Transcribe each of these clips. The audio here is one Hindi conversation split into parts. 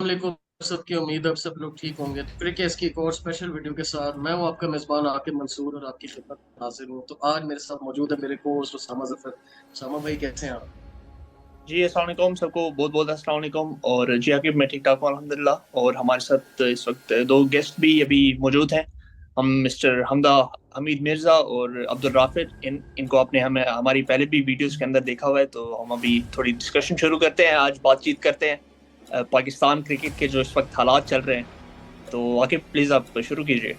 वालेकुम। सबकी उम्मीद है आप सब लोग ठीक होंगे। तो क्रिकेट की एक और स्पेशल वीडियो के साथ मैं हूं आपका मेजबान आकिब मंसूर और आपकी खिदमत में हाजिर हूं। तो आज मेरे साथ मौजूद है मेरे कोच उसामा जफर। उसामा भाई कैसे हैं आप? जी अस्सलाम वालेकुम सबको बहुत बहुत अस्सलाम वालेकुम। और जी आकिब मैं ठीक ठाक हूँ अल्हम्दुलिल्लाह। और हमारे साथ इस वक्त दो गेस्ट भी अभी मौजूद हैं। हम मिस्टर हमदा हमीद मिर्ज़ा और अब्दुल राफिद इनको आपने हमें हमारी पहले भी वीडियोस के अंदर देखा हुआ है। तो हम अभी थोड़ी डिस्कशन शुरू करते हैं, आज बातचीत करते हैं पाकिस्तान क्रिकेट के जो इस वक्त हालात चल रहे हैं। तो आकिब प्लीज़ आप शुरू कीजिए।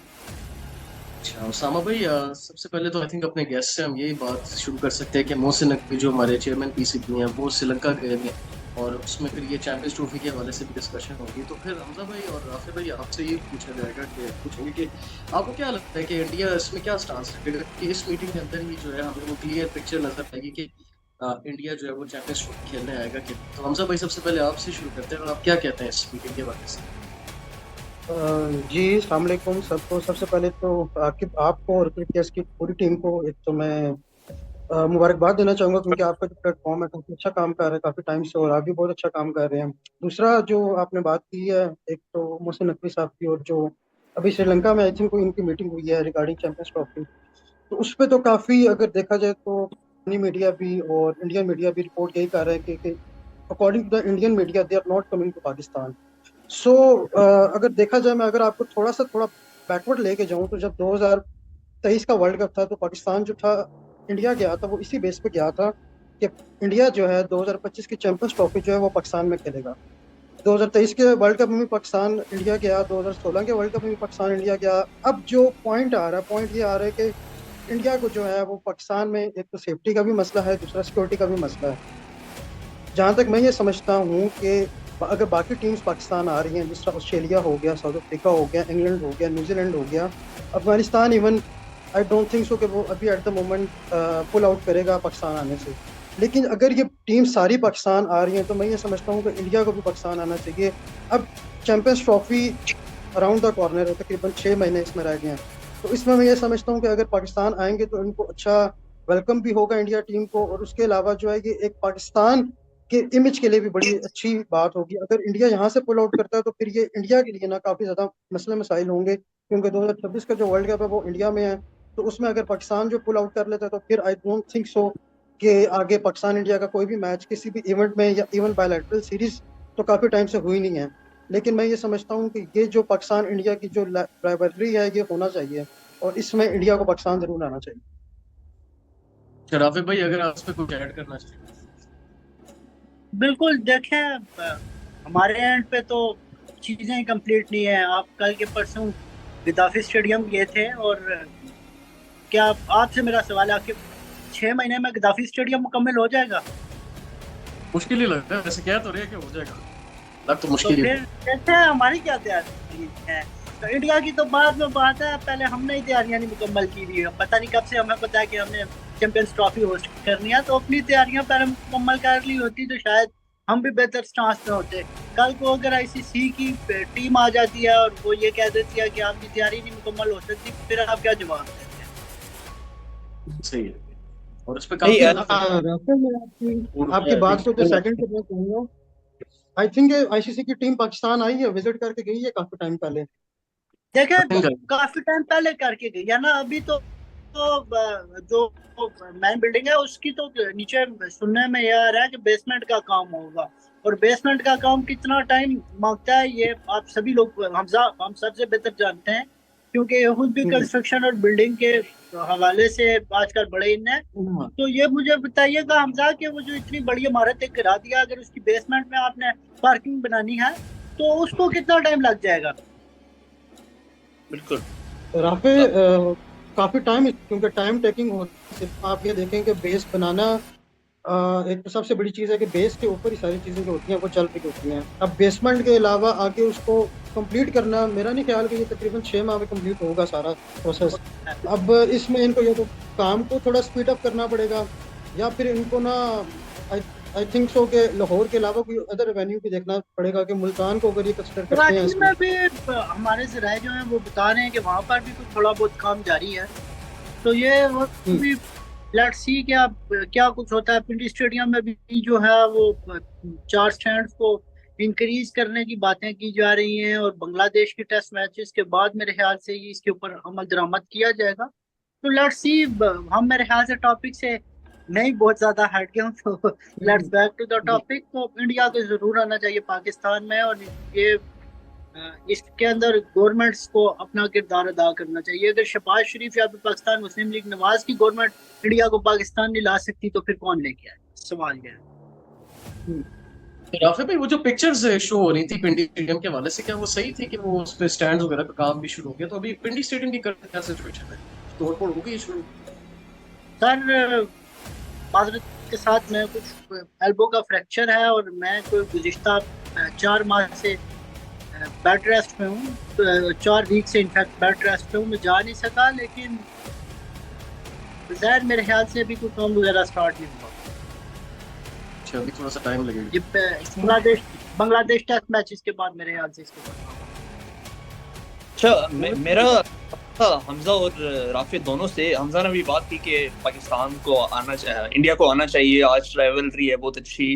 अच्छा उसामा भाई, सबसे पहले तो आई थिंक अपने गेस्ट से हम यही बात शुरू कर सकते हैं कि मोहसिन नकवी जो हमारे चेयरमैन पीसीबी हैं वो श्रीलंका गए हैं और उसमें फिर ये चैंपियंस ट्रॉफी के हवाले से भी डिस्कशन होगी। तो फिर हमजा भाई और राफे भाई आपसे ये पूछा जाएगा कि पूछेंगे कि आपको क्या लगता है कि इंडिया इसमें क्या स्टांस रखेगा कि इस मीटिंग के अंदर ही जो है हमें वो क्लियर पिक्चर नजर आएगी कि इंडिया जो है वो चैंपियंस ट्रॉफी खेलने आएगा कि नहीं? तो हमजा भाई सबसे पहले आपसे शुरू करते हैं और आप क्या कहते हैं इस मीटिंग के बारे में? अ, जी अस्सलाम वालेकुम सबको। सबसे पहले तो आकिब आपको और क्रिकेट की पूरी टीम को एक तो मैं मुबारकबाद देना चाहूंगा, क्योंकि आपका जो प्लेटफॉर्म है काफी अच्छा काम कर रहा है काफी टाइम से, और आप भी बहुत अच्छा काम कर रहे हैं। दूसरा जो आपने बात की है, एक तो मोहसिन नकवी साहब की, और जो अभी श्रीलंका में आई थिंक इनकी मीटिंग हुई है रिगार्डिंग चैंपियंस ट्रॉफी। तो उस पर तो काफी अगर देखा जाए तो पाकिस्तानी मीडिया भी और इंडियन मीडिया भी रिपोर्ट यही कर रहे हैं कि according to the Indian media they are not coming to Pakistan. So अगर देखा जाए, मैं अगर आपको थोड़ा बैकवर्ड लेके जाऊं, तो जब 2023 का वर्ल्ड कप था तो पाकिस्तान जो था इंडिया गया था वो इसी बेस पे गया था कि इंडिया जो है 2025 की चैंपियंस ट्रॉफी जो है वो पाकिस्तान में खेलेगा। 2023 के वर्ल्ड कप में भी पाकिस्तान इंडिया गया, 2016 के वर्ल्ड कप में भी पाकिस्तान इंडिया गया। अब जो पॉइंट ये आ रहा है कि इंडिया को जो है वो पाकिस्तान में एक तो सेफ्टी का भी मसला है, दूसरा सिक्योरिटी का भी मसला है। जहां तक मैं ये समझता हूँ कि अगर बाकी टीम्स पाकिस्तान आ रही हैं, जिस तरह ऑस्ट्रेलिया हो गया, साउथ अफ्रीका हो गया, इंग्लैंड हो गया, न्यूजीलैंड हो गया, Afghanistan even, I don't think so कि वो अभी at the moment pull out करेगा पाकिस्तान आने से। लेकिन अगर ये टीम सारी पाकिस्तान आ रही हैं तो मैं ये समझता हूँ कि इंडिया को भी पाकिस्तान आना चाहिए। अब champions trophy around the corner है, तकरीबन 6 महीने इसमें रह गए हैं। तो इसमें मैं ये समझता हूँ कि अगर पाकिस्तान आएंगे तो इनको अच्छा वेलकम भी होगा इंडिया टीम को, और उसके अलावा जो है ये एक पाकिस्तान के इमेज के लिए भी बड़ी अच्छी बात होगी। अगर इंडिया यहाँ से पुल आउट करता है तो फिर ये इंडिया के लिए ना काफी ज्यादा मसले मसाइल होंगे, क्योंकि 2026 का जो वर्ल्ड कप है वो इंडिया में है। तो उसमें अगर पाकिस्तान जो पुल आउट कर लेता है तो फिर आई डोंट थिंक सो कि आगे पाकिस्तान इंडिया का कोई भी मैच किसी भी इवेंट में या इवन बायलैटरल सीरीज तो काफी टाइम से हुई नहीं है। लेकिन मैं ये समझता हूँ कि ये जो पाकिस्तान इंडिया की जो राइवलरी है ये होना चाहिए, और इसमें इंडिया को पाकिस्तान जरूर आना चाहिए। राफे भाई अगर आप इस पे कुछ ऐड करना चाहिए। बिल्कुल देखें, हमारे एंड पे तो चीजें कंप्लीट नहीं है। आप कल के परसों गद्दाफी स्टेडियम गए थे, और क्या आपसे मेरा सवाल है कि 6 महीने में गद्दाफी स्टेडियम मुकम्मल हो जाएगा? मुश्किल ही लगता है, वैसे क्या तो रही है कि हो जाएगा। लग तो तो मुश्किल ही फिर कहते हैं हमारी क्या तैयारी है? तो इंडिया की तो बाद में बात है, पहले हमने ही तैयारियां नहीं मुकम्मल की हुई है। पता नहीं कब से हमें पता है कि हमने चैंपियंस ट्रॉफी होस्ट करनी है, तो अपनी तैयारियां पहले मुकम्मल कर ली होती तो शायद हम भी बेहतर स्टांस में होते। कल को अगर आईसीसी की टीम आ जाती है और वो ये कह देती है कि आपकी तैयारी नहीं मुकम्मल हो सकती, फिर आप क्या जवाब देते हैं? सही है। और इस पे नहीं काफी ज्यादा राफेल, मैं आपकी आपकी बात को जो फिर सेकंड पे मैं कहूंगा, आई थिंक आईसीसी की टीम पाकिस्तान आई है, विजिट करके गई है काफी टाइम पहले। देखें, काफी टाइम पहले करके गई है ना। अभी तो जो मेन बिल्डिंग है उसकी तो नीचे सुनने में यह आ रहा है कि बेसमेंट का काम होगा। और बेसमेंट का काम कितना टाइम मांगता है ये आप सभी लोग, हम सबसे बेहतर जानते हैं, क्योंकि ये खुद भी हम्म, कंस्ट्रक्शन और बिल्डिंग के हवाले से आजकल बड़े इन है। हम्म। तो ये मुझे बताइएगा हमजा, कि वो जो इतनी बड़ी इमारत एक गिरा दिया, अगर उसकी बेसमेंट में आपने पार्किंग बनानी है तो उसको कितना टाइम लग जाएगा? बिल्कुल। राफे, काफी टाइम, क्योंकि टाइम टेकिंग हो। सिर्फ आप ये देखें कि बेस बनाना, एक तो सबसे बड़ी चीज़ है कि बेस के ऊपर ही सारी चीज़ें जो होती हैं वो चल रही होती हैं। अब बेसमेंट के अलावा आगे उसको कंप्लीट करना, मेरा नहीं ख्याल कि ये तकरीबन 6 माह में कंप्लीट होगा सारा प्रोसेस। अब इसमें इनको या तो काम को थोड़ा स्पीड अप करना पड़ेगा, या फिर इनको ना, आई आई थिंक सो कि लाहौर के अलावा कोई अदर एवेन्यू भी देखना पड़ेगा कि मुल्तान को अगर ये कंसिडर करते हैं कराची इसमें। में भी हमारे जराए जो है वो बता रहे हैं कि वहां पर भी कुछ थोड़ा बहुत काम जारी है। तो ये वो हम्म, भी लेट्स सी क्या क्या कुछ होता है। पिंडी स्टेडियम में भी जो है वो 4 स्टैंड को इंक्रीज करने की बातें की जा रही हैं और बांग्लादेश के टेस्ट मैचेस के बाद मेरे ख्याल से ही इसके ऊपर अमल दरामद किया जाएगा। तो लेट्स सी। हम मेरे ख्याल से टॉपिक से नहीं बहुत ज्यादा हट गया हूँ, तो let's back to the topic. तो इंडिया को जरूर आना चाहिए पाकिस्तान में, और ये इसके अंदर गवर्नमेंट्स को अपना किरदार अदा करना चाहिए। अगर शहबाज शरीफ या फिर पाकिस्तान मुस्लिम लीग नवाज की गवर्नमेंट इंडिया को पाकिस्तान नहीं ला सकती तो फिर कौन लेके आए? सवाल ये है। राफे भाई, वो जो पिक्चर्स शो हो रही थी पिंडी स्टेडियम के हवाले से, क्या वो सही थी कि वो उस पे स्टैंड वगैरह का काम भी शुरू हो गया? तो अभी पिंडी स्टेडियम की क्या सिचुएशन है? तोड़फोड़ हो गई शुरू? सर माजरत के साथ मैं कुछ एल्बो का फ्रैक्चर है और मैं कोई गुज़िश्ता 4 माह से बेड रेस्ट में हूँ। 4 वीक से इनफैक्ट बेड रेस्ट पे हूँ, मैं जा नहीं सका। लेकिन ज़ाहिर मेरे ख्याल से अभी कोई काम वगैरह स्टार्ट नहीं हुआ। अच्छा, अभी थोड़ा सा टाइम लगेगा। ये बांग्लादेश टेस्ट मैचेस के बाद मेरे ख्याल से इसके बाद। अच्छा, मेरा हमजा और राफे दोनों से, हमजा ने भी बात की कि पाकिस्तान को आना चाहिए, इंडिया को आना चाहिए, आज राइवलरी है बहुत अच्छी।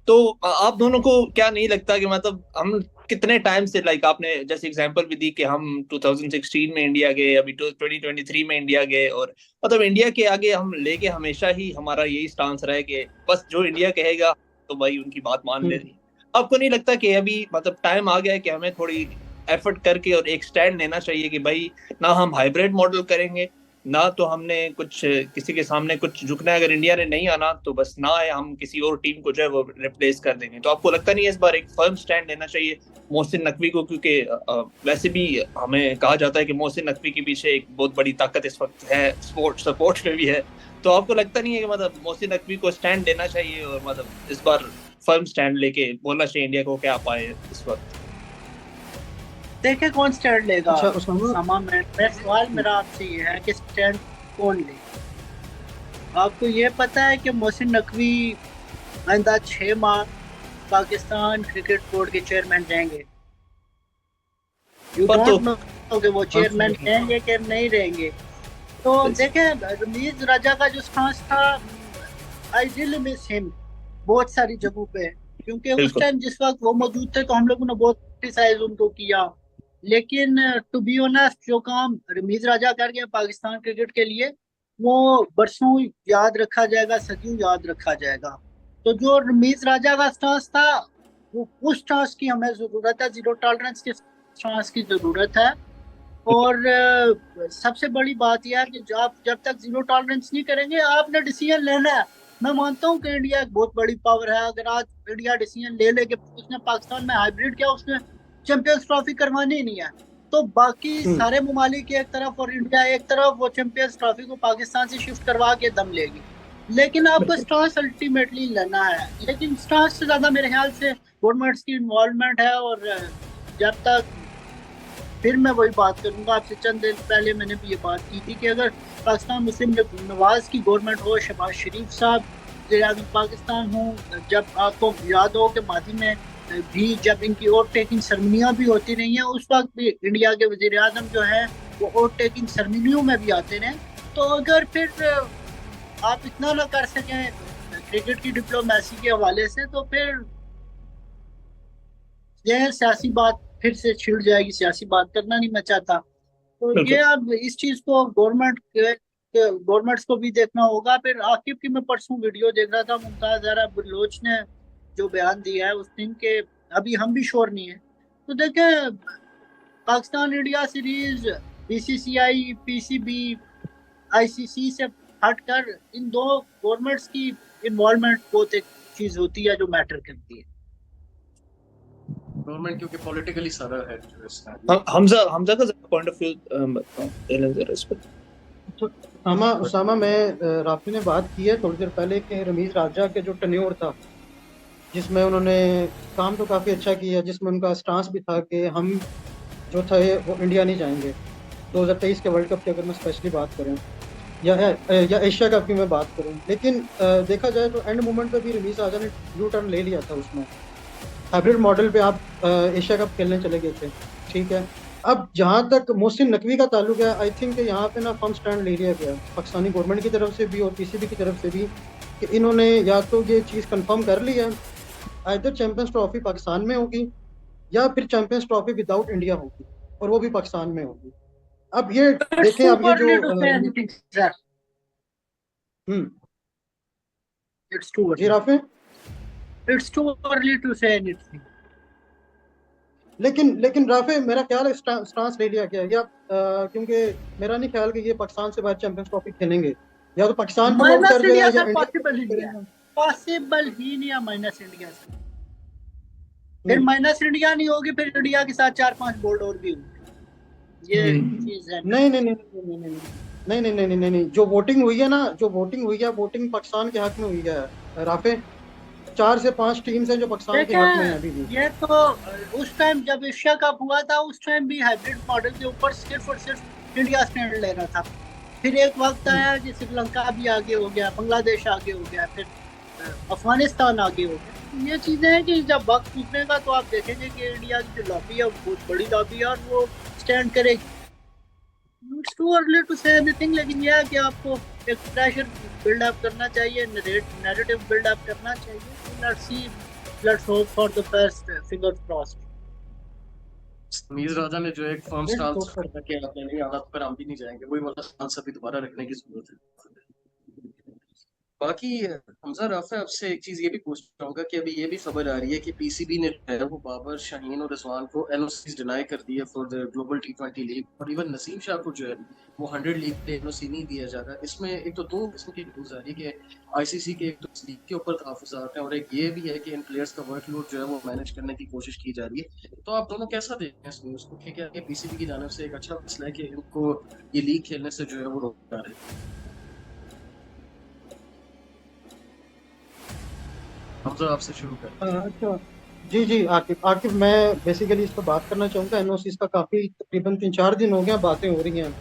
तो आप दोनों को क्या नहीं लगता कि मतलब हम कितने टाइम से, लाइक आपने जैसे एग्जांपल भी दी कि हम 2016 में इंडिया गए, अभी 2023 में इंडिया गए, और मतलब इंडिया के आगे हम लेके हमेशा ही हमारा यही स्टांस रहा है कि बस जो इंडिया कहेगा तो भाई उनकी बात मान लेनी। आपको नहीं लगता कि अभी मतलब टाइम आ गया है कि हमें थोड़ी एफर्ट करके और एक स्टैंड लेना चाहिए कि भाई ना हम हाइब्रिड मॉडल करेंगे, ना तो हमने कुछ किसी के सामने कुछ झुकना है। अगर इंडिया ने नहीं आना तो बस ना आए, हम किसी और टीम को जो है वो रिप्लेस कर देंगे। तो आपको लगता नहीं है इस बार एक फर्म स्टैंड लेना चाहिए मोहसिन नकवी को? क्योंकि वैसे भी हमें कहा जाता है कि मोहसिन नकवी के पीछे एक बहुत बड़ी ताकत इस वक्त है, सपोर्ट में भी है। तो आपको लगता नहीं है कि मतलब मोहसिन नकवी को स्टैंड लेना चाहिए और मतलब इस बार फर्म स्टैंड लेके बोलना चाहिए इंडिया को क्या पाए इस वक्त? देखे कौन स्टैंड लेगा। अच्छा, उसामा, सवाल मेरा आपसे ये है कि स्टैंड कौन ले? आपको ये पता है कि मोहसिन नकवी आइंदा 6 माह पाकिस्तान क्रिकेट बोर्ड के चेयरमैन रहेंगे? यू डोंट नो कि वो चेयरमैन रहेंगे कि नहीं रहेंगे। तो देखें, रमीज राजा का जो स्टांस था, आई रियली मिस हिम बहुत सारी जगहों पे, क्योंकि उस टाइम जिस वक्त वो मौजूद थे तो हम लोगों ने बहुत क्रिटिसाइज उनको किया। लेकिन टू बी ऑनेस्ट, जो काम रमीज राजा कर गए पाकिस्तान क्रिकेट के लिए, वो बरसों याद रखा जाएगा, सदियों याद रखा जाएगा। तो जो रमीज राजा का स्टांस था, वो उस स्टांस की हमें जरूरत है, जीरो टॉलरेंस के स्टांस की जरूरत है। और सबसे बड़ी बात यह है कि जब तक जीरो टॉलरेंस नहीं करेंगे, आपने डिसीजन लेना है। मैं मानता हूँ कि इंडिया एक बहुत बड़ी पावर है। अगर आज इंडिया डिसीजन ले ले कि उसने पाकिस्तान में हाइब्रिड किया, उसने चैंपियंस ट्रॉफी करवानी ही नहीं है, तो बाकी सारे ममालिक एक तरफ और इंडिया एक तरफ वो चैंपियंस ट्रॉफी को पाकिस्तान से शिफ्ट करवा के दम लेगी। लेकिन आपको स्टार्स अल्टीमेटली लेना है। लेकिन स्टार्स से ज्यादा मेरे ख्याल से गवर्नमेंट्स की इन्वॉल्वमेंट है। और जब तक, फिर मैं वही बात करूंगा आपसे, चंद दिन पहले मैंने भी ये बात की थी कि अगर पाकिस्तान मुस्लिम लीग नवाज की गवर्नमेंट हो, शहबाज शरीफ साहब वज़ीर-ए-आज़म पाकिस्तान हो, जब आपको याद हो कि माजी में भी जब इनकी ओट टेकिंग सेरेमनियां भी होती रही हैं, उस वक्त भी इंडिया के वज़ीर-ए-आज़म जो है वो ओट टेकिंग सेरेमनियों में भी आते रहे। तो अगर फिर आप इतना ना कर सकें क्रिकेट की डिप्लोमेसी के हवाले से, तो फिर यह सियासी बात फिर से छिड़ जाएगी। सियासी बात करना नहीं मैं चाहता। तो ये अब इस चीज को गवर्नमेंट्स को भी देखना होगा। फिर आकिब की मैं परसों वीडियो देख रहा था, मुमताज ज़हरा बलोच ने जो बयान दिया है उस दिन के, अभी हम भी श्योर नहीं है। तो देखें, Pakistan India series BCCI, PCB, ICC से हटकर इन दो गवर्नमेंट्स की इन्वॉल्वमेंट बहुत एक चीज होती है जो मैटर करती है। गवर्नमेंट क्योंकि पॉलिटिकली सारा है जो इसका। हमजा का पॉइंट ऑफ व्यू उसामा मैं राफी ने बात की है थोड़ी देर पहले कि रमीज राजा के जो टेन्योर था, जिसमें उन्होंने काम तो काफ़ी अच्छा किया, जिसमें उनका स्टांस भी था कि हम जो थे वो इंडिया नहीं जाएंगे। 2023 के वर्ल्ड कप की अगर मैं स्पेशली बात करूं या एशिया कप की मैं बात करूं, लेकिन देखा जाए तो एंड मोमेंट पे भी रमीज राजा ने यू टर्न ले लिया था। उसमें हाइब्रिड मॉडल पे आप एशिया कप खेलने चले गए थे, ठीक है। अब जहाँ तक मोहसिन नकवी का ताल्लुक है, आई थिंक यहाँ पे ना फर्म स्टैंड ले लिया गया पाकिस्तानी गवर्नमेंट की तरफ से भी और पीसीबी की तरफ से भी, कि इन्होंने या तो ये चीज़ कंफर्म कर ली है आइदर चैंपियंस ट्रॉफी पाकिस्तान में होगी या फिर चैंपियंस ट्रॉफी विदाउट इंडिया होगी, और वो भी पाकिस्तान में होगी। अब ये It's देखें, too अब ये जो early to say anything, sir. Hmm, It's too जी early. Rafay, It's too early to say anything. लेकिन राफे मेरा ख्याल है स्टांस ले लिया गया या क्योंकि मेरा नहीं ख्याल कि ये पाकिस्तान से बाहर चैंपियंस ट्रॉफी खेलेंगे, या तो पाकिस्तान पुल आउट माइनस कर देगा इंडिया या सर इंडिया पॉसिबल ही नहीं है, करेगा। पॉसिबल ही नहीं है माइनस इंडिया सर। फिर माइनस इंडिया नहीं होगी, फिर इंडिया के साथ 4-5 बोर्ड और भी होंगे, ये चीज है। नहीं नहीं नहीं नहीं नहीं नहीं नहीं नहीं नहीं नहीं नहीं नहीं, जो वोटिंग हुई है ना, जो वोटिंग हुई है, वोटिंग पाकिस्तान के हक में हुई है राफे। 4 से 5 टीम्स हैं जो पाकिस्तान के हक में हैं अभी भी। ये तो उस टाइम जब एशिया कप हुआ था, उस टाइम भी हाइब्रिड मॉडल के ऊपर सिर्फ और सिर्फ इंडिया स्टैंड ले रहा था। फिर एक वक्त आया कि श्रीलंका भी आगे हो गया, बांग्लादेश आगे हो गया, फिर अफगानिस्तान आगे हो गया। ये चीजें हैं कि जब वक्त टूटेगा तो आप देखेंगे कि इंडिया की जो लॉबी है वो बहुत बड़ी लॉबी है और वो स्टैंड करेगी। It's too early to say anything, लेकिन यह है कि आपको एक प्रेशर बिल्ड अप करना चाहिए, नैरेटिव बिल्ड अप करना चाहिए। Let's see, let's hope for the best, fingers crossed. Mir Raja ने जो एक फर्म स्टांस रखा कि आपने नहीं आना तो फिर हम भी नहीं जाएंगे, वही वाला स्टांस अभी दोबारा रखने की जरूरत है। बाकी हमजा राफा, आपसे एक चीज ये भी पूछना चाहूंगा कि अभी ये भी खबर आ रही है कि पीसीबी ने जो है वो बाबर, शाहीन और रिजवान को एनओसी डिनाई कर दी है for the global T20 league, और इवन नसीम शाह को जो है वो 100 लीग पे एनओसी नहीं दिया जा रहा। इसमें एक तो 2 किस्म की न्यूज आ रही है कि आईसीसी के एक तो इस लीग के ऊपर तहफुज़ात हैं, और एक ये भी है कि इन प्लेयर्स का वर्कलोड जो है वो मैनेज करने की कोशिश की जा रही है। तो आप दोनों कैसा देखते हैं इस न्यूज को कि क्या पीसीबी की जानिब से एक अच्छा फैसला है कि इनको ये लीग खेलने से जो है वो रोका रहे हैं? हमजा आपसे शुरू कर। अच्छा, जी जी आकिब मैं बेसिकली इस पर बात करना चाहूँगा। एनओसी का काफ़ी तकरीबन 3-4 दिन हो गया बातें हो रही हैं,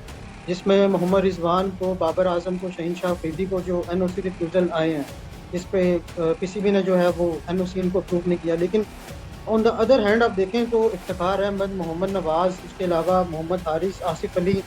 जिसमें मोहम्मद रिजवान को, बाबर आजम को, शहीन शाह अफरीदी को जो एनओसी रिफ्यूज़ल आए हैं, इस पे पीसीबी ने जो है वो एनओसी इनको अप्रूव नहीं किया। लेकिन ऑन द अदर हैंड आप देखें तो इफ्तिखार अहमद, मोहम्मद नवाज, इसके अलावा मोहम्मद हारिस, आसिफ अली,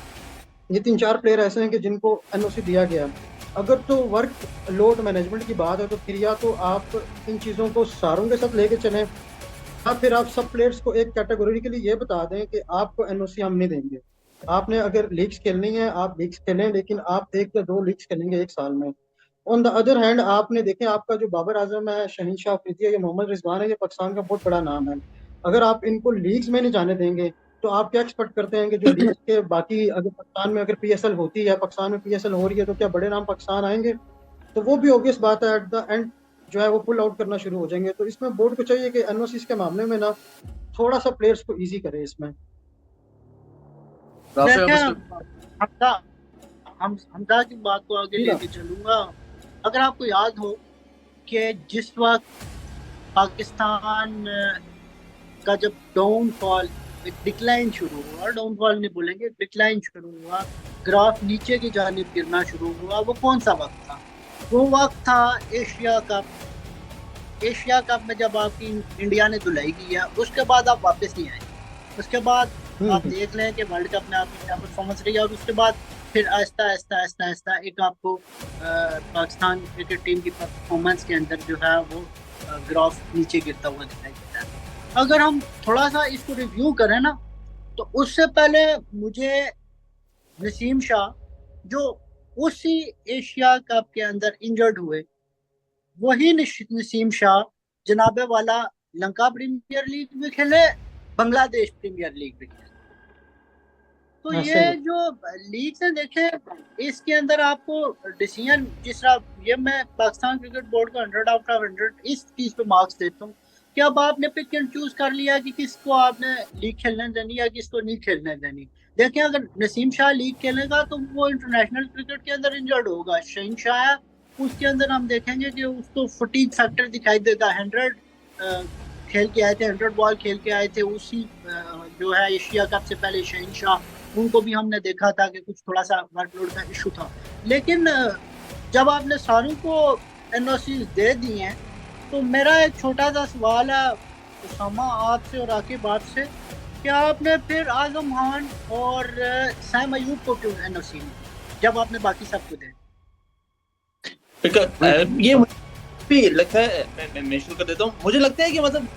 ये 3-4 प्लेयर ऐसे हैं कि जिनको एनओसी दिया गया। अगर तो वर्क लोड मैनेजमेंट की बात है तो फिर या तो आप इन चीज़ों को सारों के साथ लेके चलें, या फिर आप सब प्लेयर्स को एक कैटेगरी के लिए ये बता दें कि आपको एनओसी हम नहीं देंगे। आपने अगर लीग्स खेलनी है आप लीग्स खेलें, लेकिन आप 1 या 2 लीग्स खेलेंगे एक साल में। ऑन द अदर हैंड आपने देखें, आपका जो बाबर आजम है, शहीन शाह अफरीदी है या मोहम्मद रिजवान है, ये पाकिस्तान का बहुत बड़ा नाम है। अगर आप इनको लीग्स में नहीं जाने देंगे तो आप क्या एक्सपेक्ट करते हैं कि जो लीग्स के बाकी, अगर पाकिस्तान में अगर पीएसएल होती है, पाकिस्तान में पीएसएल हो रही है, तो क्या बड़े नाम पाकिस्तान आएंगे? तो वो भी ऑब्वियस बात है, एट द एंड जो है वो पुल आउट करना शुरू हो जाएंगे। तो इसमें बोर्ड को चाहिए कि एनओसी के मामले में ना थोड़ा सा प्लेयर्स को इजी करे इसमें। हमजा की बात को आगे लेके चलूंगा। अगर आपको याद हो कि जिस वक्त पाकिस्तान का जब डाउनफॉल, डिक्लाइन शुरू हुआ, डाउनफॉल नहीं बोलेंगे, डिक्लाइन शुरू हुआ, ग्राफ नीचे की जानिब गिरना शुरू हुआ, वो कौन सा वक्त था? वो वक्त था एशिया कप। एशिया कप में जब आपकी इंडिया ने धुलाई की है, उसके बाद आप वापस नहीं आए। उसके बाद आप देख लें कि वर्ल्ड कप में आपकी क्या परफॉर्मेंस रही है, और उसके बाद फिर आहिस्ता आहिस्ता एक आपको पाकिस्तान क्रिकेट टीम की परफॉर्मेंस के अंदर जो है वो ग्राफ नीचे गिरता हुआ दिखाई देता है। अगर हम थोड़ा सा इसको रिव्यू करें ना, तो उससे पहले मुझे नसीम शाह, जो उसी एशिया कप के अंदर इंजर्ड हुए, वही नसीम शाह जनाबे वाला लंका प्रीमियर लीग भी खेले, बांग्लादेश प्रीमियर लीग भी खेले। तो ये जो लीग है देखें, इसके अंदर आपको डिसीजन, जिस तरह ये मैं पाकिस्तान क्रिकेट बोर्ड को 100 आउट ऑफ 100 इस चीज पे मार्क्स देता हूँ कि अब आपने पिक एंड चूज कर लिया कि किसको आपने लीग खेलने देनी या किसको नहीं खेलने देनी। देखें, अगर नसीम शाह लीग खेलेगा तो वो इंटरनेशनल क्रिकेट के अंदर इंजर्ड होगा। शहीन शाह, उसके अंदर हम देखेंगे कि उसको फटीग फैक्टर दिखाई देगा। 100 खेल के आए थे, 100 बॉल खेल के आए थे उसी जो है एशिया कप से पहले। शहीन शाह, उनको भी हमने देखा था कि कुछ थोड़ा सा वर्कलोड का इशू था। लेकिन जब आपने सारों को एनओसी दे दी हैं, तो मेरा एक छोटा सा सवाल है उसामा आपसे और आकिब आपसे, कि आपने फिर आजम खान और सैम अयूब को क्यों एनओसी दी जब आपने बाकी सबको दे? ये भी लगता है, मैं शुरू कर देता हूँ। मुझे लगता है कि मतलब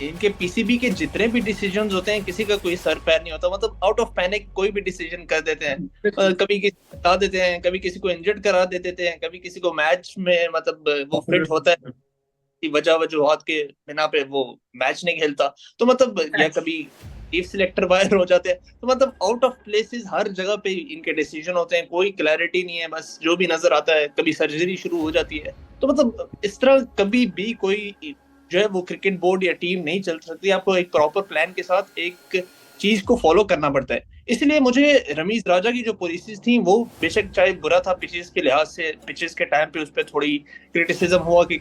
इनके पीसीबी के जितने भी डिसीजंस होते हैं, किसी का कोई सर पैर नहीं होता, मतलब आउट ऑफ पैनिक कोई भी डिसीजन कर देते हैं। कभी किसी को हटा देते हैं, कभी किसी को इंजर्ड करा देते हैं, कभी किसी को मैच में मतलब वो फिट होता है की वजूहात के बिना पे वो मैच नहीं खेलता, तो मतलब या कभी चीफ सिलेक्टर वायर हो जाते हैं, तो मतलब आउट ऑफ प्लेसेस हर जगह पे इनके डिसीजन होते हैं, कोई क्लैरिटी नहीं है, बस जो भी नजर आता है। कभी सर्जरी शुरू हो जाती है, तो मतलब इस तरह कभी भी कोई जो है वो क्रिकेट बोर्ड या टीम नहीं चल सकती। आपको एक प्रॉपर प्लान के साथ एक चीज को फॉलो करना पड़ता है। इसलिए मुझे रमीज राजा की जो पॉलिसीज थी वो बेशक चाहे बुरा था पिचेस के लिहाज से, पिचेस के टाइम पे उस पर थोड़ी क्रिटिसिज्म हुआ कि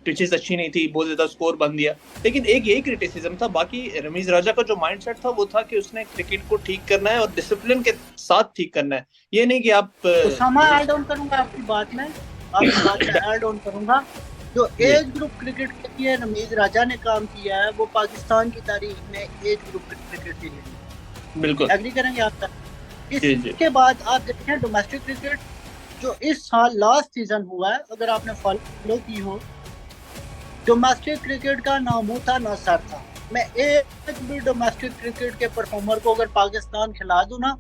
पिचेस अच्छी नहीं थी, बहुत ज्यादा स्कोर बन दिया, लेकिन एक यही क्रिटिसिज्म था। बाकी रमीज राजा का जो माइंडसेट था वो था कि उसने क्रिकेट को ठीक करना है और डिसिप्लिन के साथ ठीक करना है। ये नहीं कि आप ऐड ऑन करूंगा आपकी बात में, ऐड ऑन करूंगा। जो एज ग्रुप क्रिकेट के लिए रमीज राजा ने काम किया है वो पाकिस्तान की तारीख में एज ग्रुप क्रिकेट के लिए बिल्कुल एग्री करेंगे आप तक। इसके बाद आप देखते हैं डोमेस्टिक क्रिकेट जो इस साल लास्ट सीजन हुआ है, अगर आपने फॉलो की हो, डोमेस्टिक क्रिकेट का ना मुंह था ना सर था। मैं एक भी डोमेस्टिक क्रिकेट के परफॉर्मर को अगर पाकिस्तान खिला दूं ना,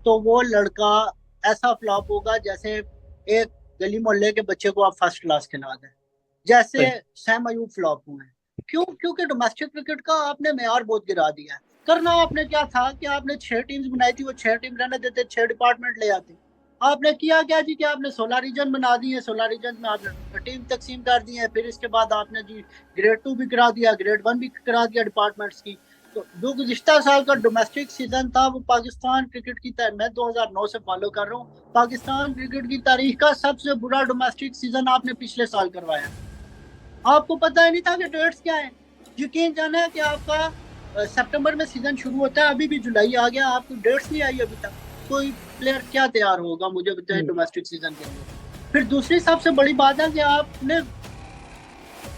तो वो लड़का ऐसा फ्लॉप होगा जैसे एक गली मोहल्ले के बच्चे को आप फर्स्ट क्लास खिला दें, जैसे सैम अयूब फ्लॉप हुए हैं। क्यों? क्योंकि डोमेस्टिक क्रिकेट का आपने मेयार बहुत गिरा दिया है। करना आपने क्या था कि आपने 6 टीम्स बनाई थी, वो 6 टीम रहने देते, 6 डिपार्टमेंट ले आते। आपने किया क्या जी कि आपने 16 रीजन बना दिए, 16 रीजन में आपने टीम तकसीम कर दी है। फिर इसके बाद आपने जी ग्रेड 2 भी करा दिया, ग्रेड 1 भी करा दिया डिपार्टमेंट्स की। तो जो गुज़िश्ता साल का डोमेस्टिक सीजन था वो पाकिस्तान क्रिकेट की मैं 2009 से फॉलो कर रहा हूँ, पाकिस्तान क्रिकेट की तारीख का सबसे बुरा डोमेस्टिक सीजन आपने पिछले साल करवाया। आपको पता ही नहीं था कि डेट्स क्या है। यकीन जाना है कि आपका सितंबर में सीजन शुरू होता है, अभी भी जुलाई आ गया, आपको डेट्स नहीं आई अभी तक। कोई प्लेयर क्या तैयार होगा मुझे बताएं डोमेस्टिक सीजन के लिए। फिर दूसरी सबसे बड़ी बात है कि आपने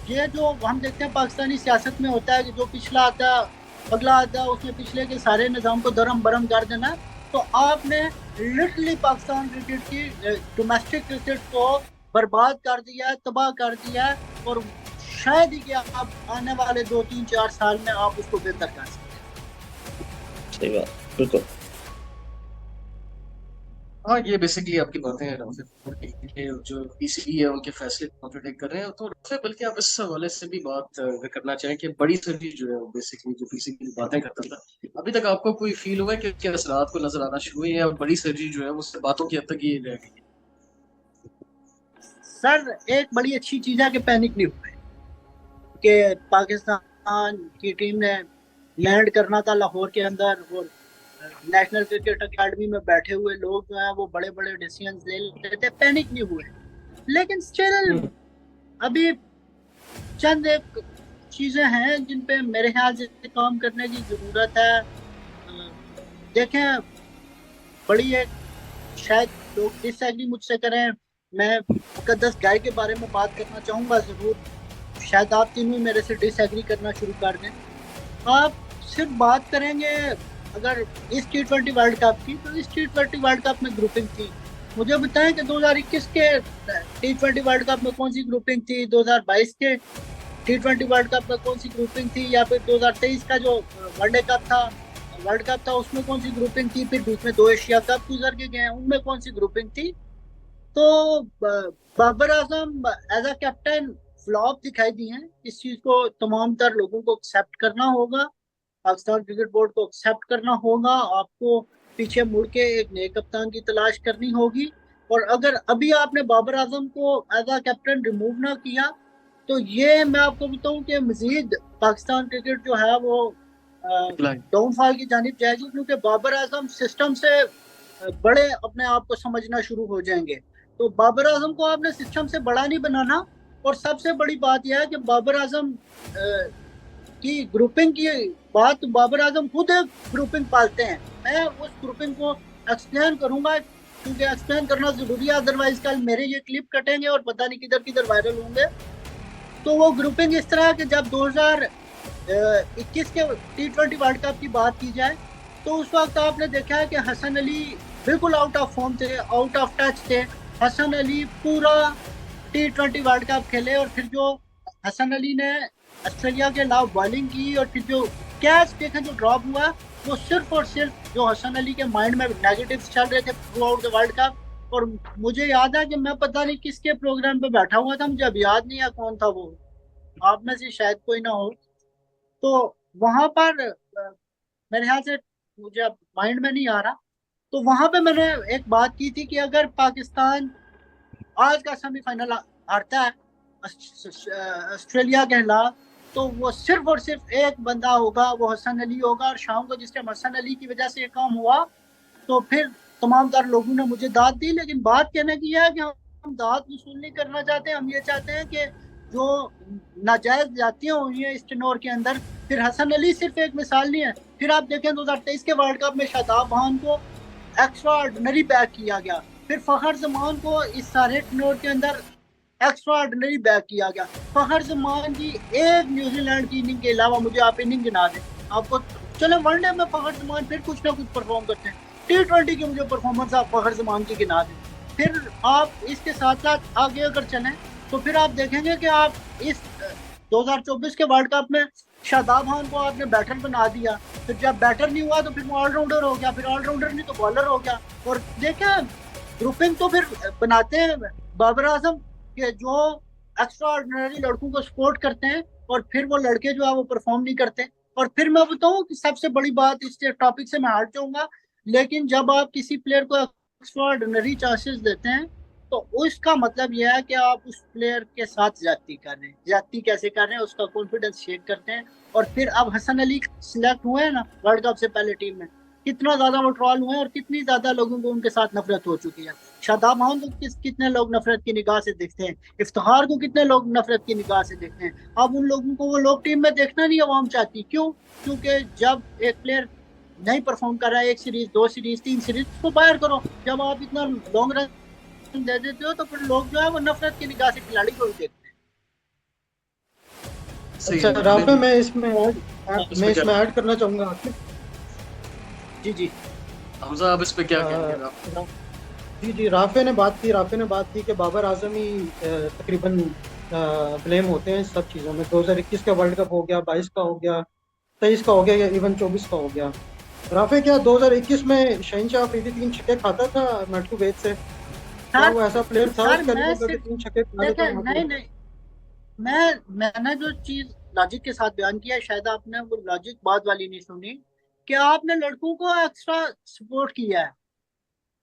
ये जो हम देखते हैं पाकिस्तानी सियासत में होता है कि जो पिछला आता है अगला आता है, उसने पिछले के सारे निज़ाम को दरम बरम कर देना। तो आपने लिटरली पाकिस्तान क्रिकेट की डोमेस्टिक क्रिकेट को बर्बाद कर दिया है, तबाह कर दिया है, और शायद ही कि आप आने वाले 2-3-4 साल में आप उसको बेहतर कर सकते हैं। सही बात, बिल्कुल। हाँ, ये बेसिकली आपकी बातें हैं राफेल, जो पीसीबी है उनके फैसले कॉन्ट्रडिक्ट कर रहे हैं। तो राफेल, बल्कि आप इस हवाले से भी बात करना चाहें कि बड़ी सर्दी जो है बेसिकली जो पीसीबी की बातें करता था, अभी तक आपको कोई फील हुआ है कि उसके असरात को नजर आना शुरू हुए, या बड़ी सर्दी जो है उससे बातों की हद तक ये रह गई? सर, एक बड़ी अच्छी चीज है कि पैनिक नहीं हुए, कि पाकिस्तान की टीम ने लैंड करना था लाहौर के अंदर, और नेशनल क्रिकेट अकेडमी में बैठे हुए लोग जो हैं वो बड़े बड़े डिसीजंस ले लेते थे, पैनिक नहीं हुए। लेकिन स्टिल अभी चंद एक चीजें हैं जिन पे मेरे ख्याल से काम करने की जरूरत है। देखें, बड़ी एक, शायद लोग डिसएग्री मुझसे करें, मैं मुकद्दस गाय के बारे में बात करना चाहूँगा ज़रूर। शायद आप तीनों मेरे से डिसएग्री करना शुरू कर दें। आप सिर्फ बात करेंगे अगर इस T20 वर्ल्ड कप की, तो इस T20 वर्ल्ड कप में ग्रुपिंग थी। मुझे बताएं कि 2021 के T20 वर्ल्ड कप में कौन सी ग्रुपिंग थी, 2022 के T20 वर्ल्ड कप में कौन सी ग्रुपिंग थी, या फिर 2023 का जो वर्ल्ड कप था उसमें कौन सी ग्रुपिंग थी, फिर बीच में 2 एशिया कप गुजर के गए उनमें कौन सी ग्रुपिंग थी। तो Babar Azam as a captain flop दिखाई दी हैं। इस चीज को तमाम तर लोगों को एक्सेप्ट करना होगा, पाकिस्तान क्रिकेट बोर्ड को एक्सेप्ट करना होगा। आपको पीछे मुड़ के एक नए कप्तान की तलाश करनी होगी, और अगर अभी आपने बाबर आजम को एज अ कैप्टन रिमूव ना किया, तो ये मैं आपको बताऊं कि मजीद पाकिस्तान क्रिकेट जो है वो डाउनफॉल की जानिब जाएगी, क्योंकि बाबर आजम सिस्टम से बड़े अपने आप को समझना शुरू हो जाएंगे। तो बाबर आजम को आपने सिस्टम से बड़ा नहीं बनाना। और सबसे बड़ी बात यह है कि बाबर आजम की ग्रुपिंग की बात, बाबर आजम खुद एक ग्रुपिंग पालते हैं। मैं उस ग्रुपिंग को एक्सप्लेन करूंगा, क्योंकि एक्सप्लेन करना जरूरी है, अदरवाइज कल मेरे ये क्लिप कटेंगे और पता नहीं किधर किधर वायरल होंगे। तो वो ग्रुपिंग इस तरह कि जब 2021 के T20 वर्ल्ड कप की बात की जाए, तो उस वक्त आपने देखा है कि हसन अली बिल्कुल आउट ऑफ फॉर्म थे, आउट ऑफ टच थे। हसन अली पूरा T20 वर्ल्ड कप खेले और फिर जो हसन अली ने ऑस्ट्रेलिया के खिलाफ बॉलिंग की और फिर जो कैच देखें जो ड्रॉप हुआ, वो सिर्फ और सिर्फ जो हसन अली के माइंड में नेगेटिव्स चल रहे थे through out the world cup. और मुझे याद है कि मैं पता नहीं किसके प्रोग्राम पे बैठा हुआ था, मुझे अब याद नहीं है कौन था वो, आप में से शायद कोई ना हो। तो वहां पर मेरे ख्याल से, मुझे अब माइंड में नहीं आ रहा, तो वहां पे मैंने एक बात की थी कि अगर पाकिस्तान आज का सेमीफाइनल हारता है ऑस्ट्रेलिया के खिलाफ, तो वो सिर्फ और सिर्फ एक बंदा होगा, वो हसन अली होगा। और शाम को जिस टाइम हसन अली की वजह से ये काम हुआ, तो फिर तमाम तर लोगों ने मुझे दाद दी। लेकिन बात कहने की है कि हम दाद वसूल नहीं करना चाहते, हम ये चाहते हैं कि जो नाजायज जातियां हुई हैं इस टेनोर के अंदर, फिर हसन अली सिर्फ एक मिसाल नहीं है। फिर आप देखें 2023 के वर्ल्ड कप में शादाब खान को एक्स्ट्रा ऑर्डिनरी बैक किया गया, फिर फखर जमान को इस सारे टेनोर के अंदर एक्स्ट्रा ऑर्डिनरी बैक किया गया। फखर जमान की एक न्यूजीलैंड की इनिंग के अलावा मुझे आप इनिंग गिना दें आपको, चले वनडे में फखर जमान फिर कुछ ना कुछ परफॉर्म करते हैं, T20 की मुझे परफॉर्मेंस आप फखर जमान की गिना दें। फिर आप इसके साथ साथ आगे अगर चलें तो फिर आप देखेंगे कि आप इस 2024 के वर्ल्ड कप में शादाब खान को आपने बैटर बना दिया, फिर जब बैटर नहीं हुआ तो फिर वो ऑलराउंडर हो गया, फिर ऑलराउंडर नहीं तो बॉलर हो गया। और देखें ग्रुपिंग तो फिर बनाते हैं बाबर आजम के जो एक्स्ट्रा ऑर्डिनरी लड़कों को सपोर्ट करते हैं, और फिर वो लड़के जो है वो परफॉर्म नहीं करते। और फिर मैं बताऊं कि सबसे बड़ी बात, इस टॉपिक से मैं हट जाऊंगा, लेकिन जब आप किसी प्लेयर को एक्स्ट्रा ऑर्डिनरी चांसेस देते हैं तो उसका मतलब यह है कि आप उस प्लेयर के साथ ज्यादती कर रहे हैं। ज्यादती कैसे कर रहे हैं, उसका कॉन्फिडेंस शेक करते हैं। और फिर अब हसन अली सिलेक्ट हुए हैं ना वर्ल्ड कप से पहले टीम में, कितना ज्यादा वो ट्रॉल हुए हैं और कितनी ज्यादा लोगों को उनके साथ नफरत हो चुकी है। शादाब खान को कितने लोग नफरत की निगाह से देखते हैं, इफ्तिखार को कितने लोग नफरत की निगाह से देखते हैं। अब उन लोगों को वो लोग टीम में देखना नहीं अवाम चाहती। क्यों? क्योंकि जब एक प्लेयर नहीं परफॉर्म कर रहा है, 1 सीरीज 2 सीरीज 3 सीरीज, उसको बाहर करो। जब आप इतना लॉन्ग रन दे देते हो तो फिर लोग जो है वो नफरत की निगाह से खिलाड़ी को भी देखते हैं। अच्छा राफे, मैं इसमें ऐड करना चाहूंगा। जी जी हमजा, आप इस पे क्या कहेंगे? जी राफे ने बात की कि बाबर आजम ही तकरीबन ब्लेम होते हैं सब चीज़ों में। 2021 का वर्ल्ड कप हो गया, 22 का हो गया, 23 का हो गया, या इवन 24 का हो गया। राफे, क्या 2021 में शहनशाह अफरीदी 3 छक्के खाता था मैथ्यू वेद से? क्या वो ऐसा प्लेयर था जो 3 छक्के खा लेता? नहीं, मैंने जो चीज लॉजिक के साथ बयान किया, शायद आपने वो लॉजिक बात वाली नहीं सुनी, कि आपने लड़कों को एक्स्ट्रा सपोर्ट किया है।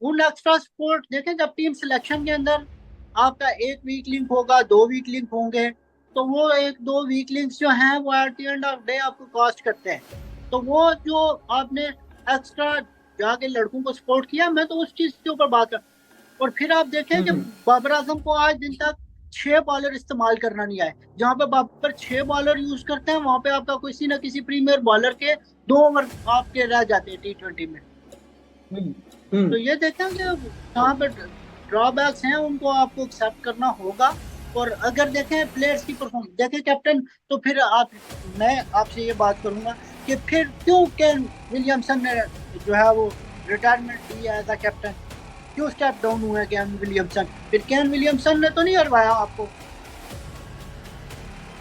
उन एक्स्ट्रा सपोर्ट देखें, जब टीम सिलेक्शन के अंदर आपका 1 वीक लिंक होगा, 2 वीक लिंक होंगे, तो वो 1-2 वीक लिंक्स जो हैं वो at the end of day आपको कॉस्ट करते हैं। तो वो जो आपने एक्स्ट्रा जाके लड़कों को सपोर्ट किया, मैं तो उस चीज के ऊपर बात कर। और फिर आप देखें कि बाबर आजम को आज दिन तक 6 बॉलर इस्तेमाल करना नहीं आए। जहाँ पे बाबर 6 बॉलर यूज करते हैं, वहां पे आपका किसी न किसी प्रीमियर बॉलर के 2 ओवर आपके रह जाते हैं T20 में। तो ये देखें कि कहाँ पे ड्रॉबैक्स हैं, उनको आपको एक्सेप्ट करना होगा। और अगर देखें प्लेयर्स की परफॉर्मेंस, देखें कैप्टन, तो फिर मैं आपसे ये बात करूंगा कि फिर क्यों केन विलियमसन ने जो है वो रिटायरमेंट दी है एज अ कैप्टन? क्यों स्टेप डाउन हुआ है केन विलियमसन? फिर केन विलियमसन ने तो नहीं हरवाया आपको,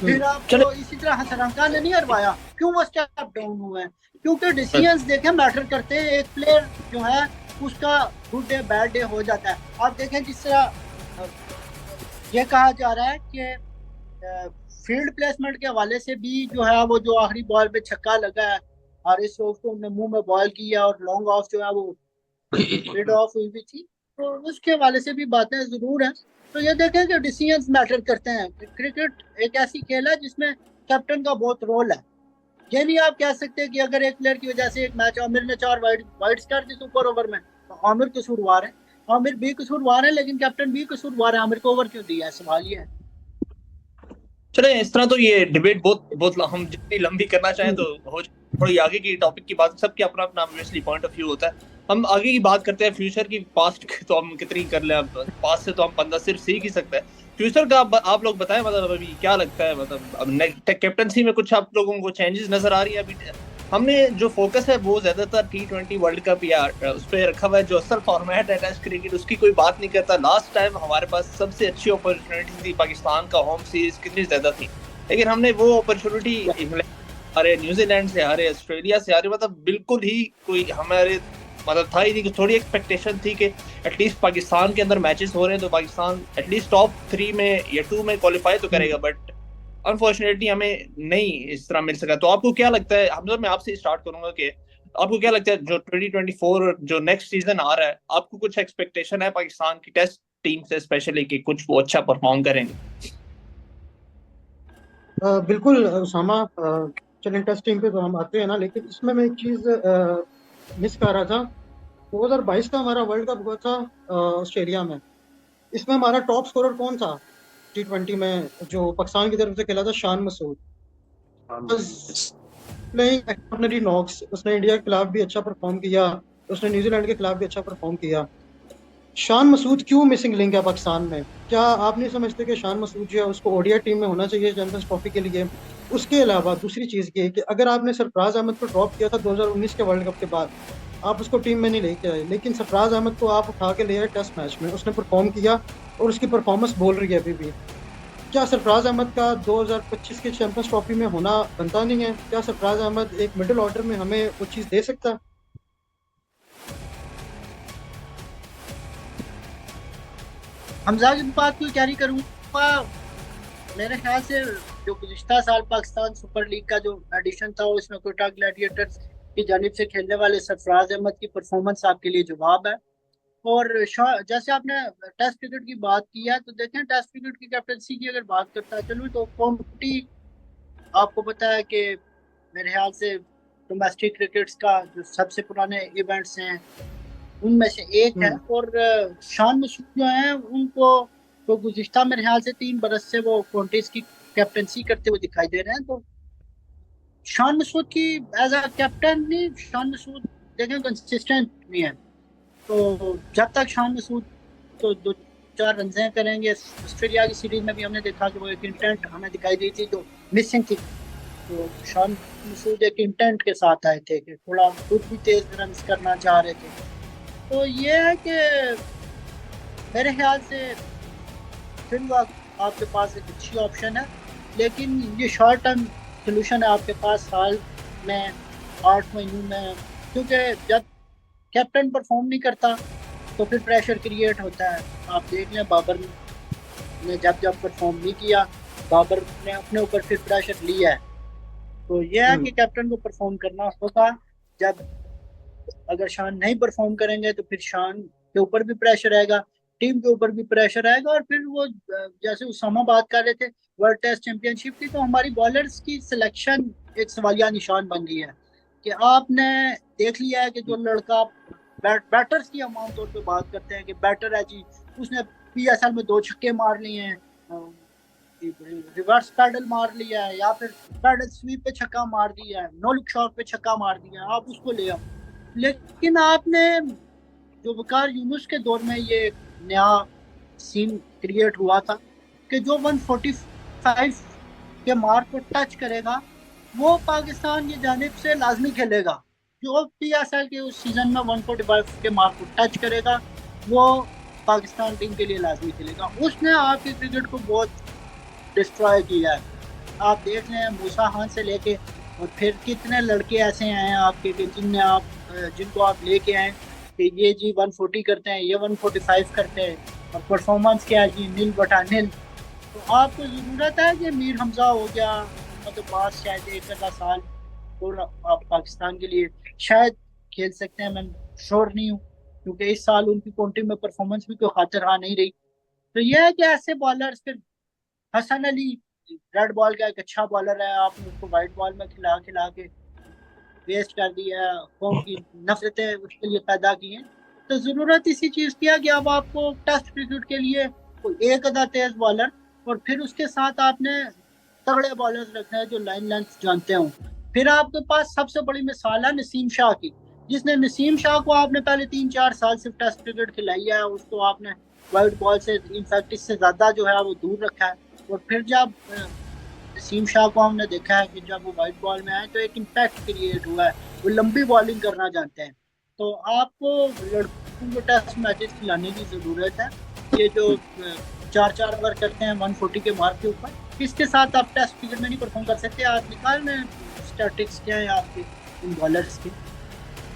फिर आपको इसी तरह हसरंगा ने नहीं हरवाया, क्यों वो स्टेप डाउन हुआ है? क्योंकि डिसीजंस देखें मैटर करते हैं। एक प्लेयर जो है उसका गुड डे बैड डे हो जाता है। आप देखें जिस तरह ये कहा जा रहा है कि फील्ड प्लेसमेंट के हवाले से भी जो है वो जो आखिरी बॉल पे छक्का लगा है, हारिस रऊफ को उन्होंने मुंह में बॉल किया और लॉन्ग ऑफ जो है वो मिड ऑफ हुई भी थी, तो उसके हवाले से भी बातें जरूर हैं। तो ये देखें कि डिसीजंस मैटर करते हैं। क्रिकेट एक ऐसी खेल है जिसमें कैप्टन का बहुत रोल है। ये नहीं आप कह सकते कि अगर एक प्लेयर की वजह से एक मैच आमिर ने 4 वाइड्स कर दी सुपर ओवर में, तो आमिर कसूरवार है। आमिर भी कसूरवार है, लेकिन कैप्टन भी कसूरवार है। आमिर को ओवर क्यों दिया है, सवाल ये है। चले, इस तरह तो ये डिबेट बहुत हम जितनी लंबी करना चाहें तो हो, थोड़ी आगे की टॉपिक की बात, सबके अपना अपना ऑब्वियसली पॉइंट ऑफ व्यू होता है। हम आगे की बात करते हैं फ्यूचर की। पास्ट तो हम कितनी कर ले, पास्ट से तो हम बंदा सिर्फ सीख ही सकता है। फ्यूचर का आप लोग बताएं, मतलब अभी क्या लगता है, मतलब अब कैप्टनसी में कुछ आप लोगों को चेंजेस नजर आ रही है? अभी हमने जो फोकस है वो ज्यादातर T20 वर्ल्ड कप या उस पर रखा हुआ है। जो असल फॉर्मेट है टेस्ट क्रिकेट उसकी कोई बात नहीं करता। लास्ट टाइम हमारे पास सबसे अच्छी अपॉर्चुनिटी थी, पाकिस्तान का होम सीरीज कितनी ज्यादा थी, लेकिन हमने वो अपॉर्चुनिटी इंग्लैंड हारे, न्यूजीलैंड से हारे, ऑस्ट्रेलिया से हारे, मतलब बिल्कुल ही कोई हमारे मतलब था ही नहीं। कि थोड़ी एक्सपेक्टेशन थी कि एटलीस्ट पाकिस्तान के अंदर मैचेस हो रहे हैं तो पाकिस्तान एटलीस्ट टॉप 3 में या 2 में क्वालिफाई तो करेगा, बट अनफॉर्चुनेटली हमें नहीं इस तरह मिल सका। तो आपको क्या लगता है, हमजा मैं आपसे स्टार्ट करूंगा कि आपको क्या लगता है जो 2024 जो नेक्स्ट सीजन आ रहा है, आपको कुछ एक्सपेक्टेशन है पाकिस्तान की टेस्ट टीम से स्पेशली कि कुछ वो अच्छा परफॉर्म करेंगे? बिल्कुल उसामा, चलिए टेस्ट टीम पे तो हम आते हैं ना, लेकिन इसमें मैं एक चीज़ मिस कर रहा था। 2022 का हमारा वर्ल्ड कप हुआ था ऑस्ट्रेलिया में। इसमें हमारा टॉप स्कोरर कौन था T20 में जो पाकिस्तान की तरफ से खेला था? Shan Masood. Playing extraordinary Knox, उसने इंडिया के खिलाफ भी अच्छा परफॉर्म किया, उसने न्यूजीलैंड के खिलाफ भी अच्छा परफॉर्म किया। शान मसूद क्यों मिसिंग लिंक है पाकिस्तान में? क्या आप नहीं समझते कि शान मसूद जो है उसको ओडीआई टीम में होना चाहिए चैंपियंस ट्रॉफी के लिए? उसके अलावा दूसरी चीज़ ये है कि अगर आपने सरफराज अहमद को ड्रॉप किया था 2019 के वर्ल्ड कप के बाद, आप उसको टीम में नहीं लेके आए, लेकिन सरफराज अहमद को आप उठा के ले आए टेस्ट मैच में, उसने परफॉर्म किया और उसकी परफॉर्मेंस बोल रही है अभी भी। क्या सरफराज अहमद का 2025 के चैंपियंस ट्रॉफी में होना बनता नहीं है? क्या सरफराज अहमद एक मिडिल ऑर्डर में हमें वो चीज़ दे सकता है? हमजा की बात को कैरी करूंगा। मेरे ख्याल से जो गुज़िश्ता साल पाकिस्तान सुपर लीग का जो एडिशन था उसमें कोटा ग्लैडिएटर्स की जानिब से खेलने वाले सरफराज अहमद की परफॉर्मेंस आपके लिए जवाब है। और जैसे आपने टेस्ट क्रिकेट की बात की है, तो देखें टेस्ट क्रिकेट की कैप्टनसी की अगर बात करता चलूँ तो कॉन्टी आपको पता है कि मेरे ख्याल से डोमेस्टिक क्रिकेट्स का जो सबसे पुराने इवेंट्स हैं उनमें से एक है। और शान मसूद जो है उनको तो गुज़िश्ता मेरे ख्याल से 3 बरस से वो कॉन्टेस्ट की कैप्टनसी करते हुए दिखाई दे रहे हैं। तो शान मसूद की एज अ कैप्टन नहीं, शान मसूद देखें कंसिस्टेंट नहीं है। तो जब तक शान मसूद तो 2-4 रन करेंगे, ऑस्ट्रेलिया की सीरीज में भी हमने देखा कि वो एक इंटेंट हमें दिखाई दी थी जो मिसिंग थी। तो शान मसूद एक इंटेंट के साथ आए थे कि थोड़ा खुद भी तेज रन करना चाह रहे थे। तो ये है कि मेरे ख्याल से फिर आपके पास एक अच्छी ऑप्शन है, लेकिन ये शॉर्ट टर्म सोल्यूशन है आपके पास साल में 8 महीनों में, क्योंकि जब कैप्टन परफॉर्म नहीं करता तो फिर प्रेशर क्रिएट होता है। आप देख लें बाबर ने जब जब परफॉर्म नहीं किया, बाबर ने अपने ऊपर फिर प्रेशर लिया है। तो यह है कि कैप्टन को परफॉर्म करना होगा। जब अगर शान नहीं परफॉर्म करेंगे तो फिर शान के ऊपर भी प्रेशर आएगा, टीम के ऊपर भी प्रेशर आएगा, और फिर वो जैसे उसामा बात कर रहे थे वर्ल्ड टेस्ट चैंपियनशिप की, तो हमारी बॉलर्स की सिलेक्शन एक सवालिया निशान बन गई है। कि आपने देख लिया है कि जो लड़का बैटर्स की हम आमतौर पर बात करते हैं कि बैटर है जी, उसने PSL में 2 छक्के मार लिए हैं, रिवर्स पैडल मार लिया है, या फिर पैडल स्वीप पे छक्का मार दिया है, नो लुक शॉट पे छक्का मार दिया है, आप उसको ले आओ। लेकिन आपने जो वकार यूनुस के दौर में ये नया सीन क्रिएट हुआ था कि जो 145 के मार्क को टच करेगा वो पाकिस्तान की जानिब से लाजमी खेलेगा। जो PSL के उस सीजन में 145 के मार्क को टच करेगा वो पाकिस्तान टीम के लिए लाजमी खेलेगा। उसने आपके क्रिकेट को बहुत डिस्ट्रॉय किया है। आप देख लें मूसा खान से लेके और फिर कितने लड़के ऐसे आए हैं आपके कि जिनको आप लेके आए कि ये जी 140 करते हैं, ये 145 करते हैं, और परफॉर्मेंस क्या है जी, 0/0। तो आपको ज़रूरत है कि मीर हमजा हो गया, मतलब बात शायद 1 साल और आप पाकिस्तान के लिए शायद खेल सकते हैं। मैं श्योर नहीं हूँ क्योंकि इस साल उनकी काउंटी में परफॉर्मेंस भी कोई खातिर आ नहीं रही। तो यह है कि ऐसे बॉलर्स, फिर हसन अली रेड बॉल का एक अच्छा बॉलर है, आपने उसको वाइट बॉल में खिला खिला के वेस्ट कर दिया, कौम की नफरतें उसके लिए पैदा की हैं। तो जरूरत इसी चीज की है कि अब आपको टेस्ट क्रिकेट के लिए कोई एक आधा तेज बॉलर और फिर उसके साथ आपने तगड़े बॉलर्स रखने हैं जो लाइन लेंथ जानते हो। फिर आपके पास सबसे बड़ी मिसाल है नसीम शाह की, जिसने नसीम शाह को आपने पहले 3-4 साल सिर्फ टेस्ट क्रिकेट खिलाई है, उसको आपने वाइट बॉल से इनफैक्ट इससे ज्यादा जो है वो दूर रखा है। और फिर जब नसीम शाह को हमने देखा है कि जब वो वाइट बॉल में आए तो एक इम्पैक्ट क्रिएट हुआ है, वो लंबी बॉलिंग करना जानते हैं। तो आपको लड़कों को टेस्ट मैचेस खिलाने की जरूरत है। ये जो 4-4 ओवर करते हैं 140 के मार्क के ऊपर, इसके साथ आप टेस्ट क्रिकेट में नहीं परफॉर्म कर सकते। आप निकाल लें स्टैटिक्स क्या है आपके इन बॉलर्स के,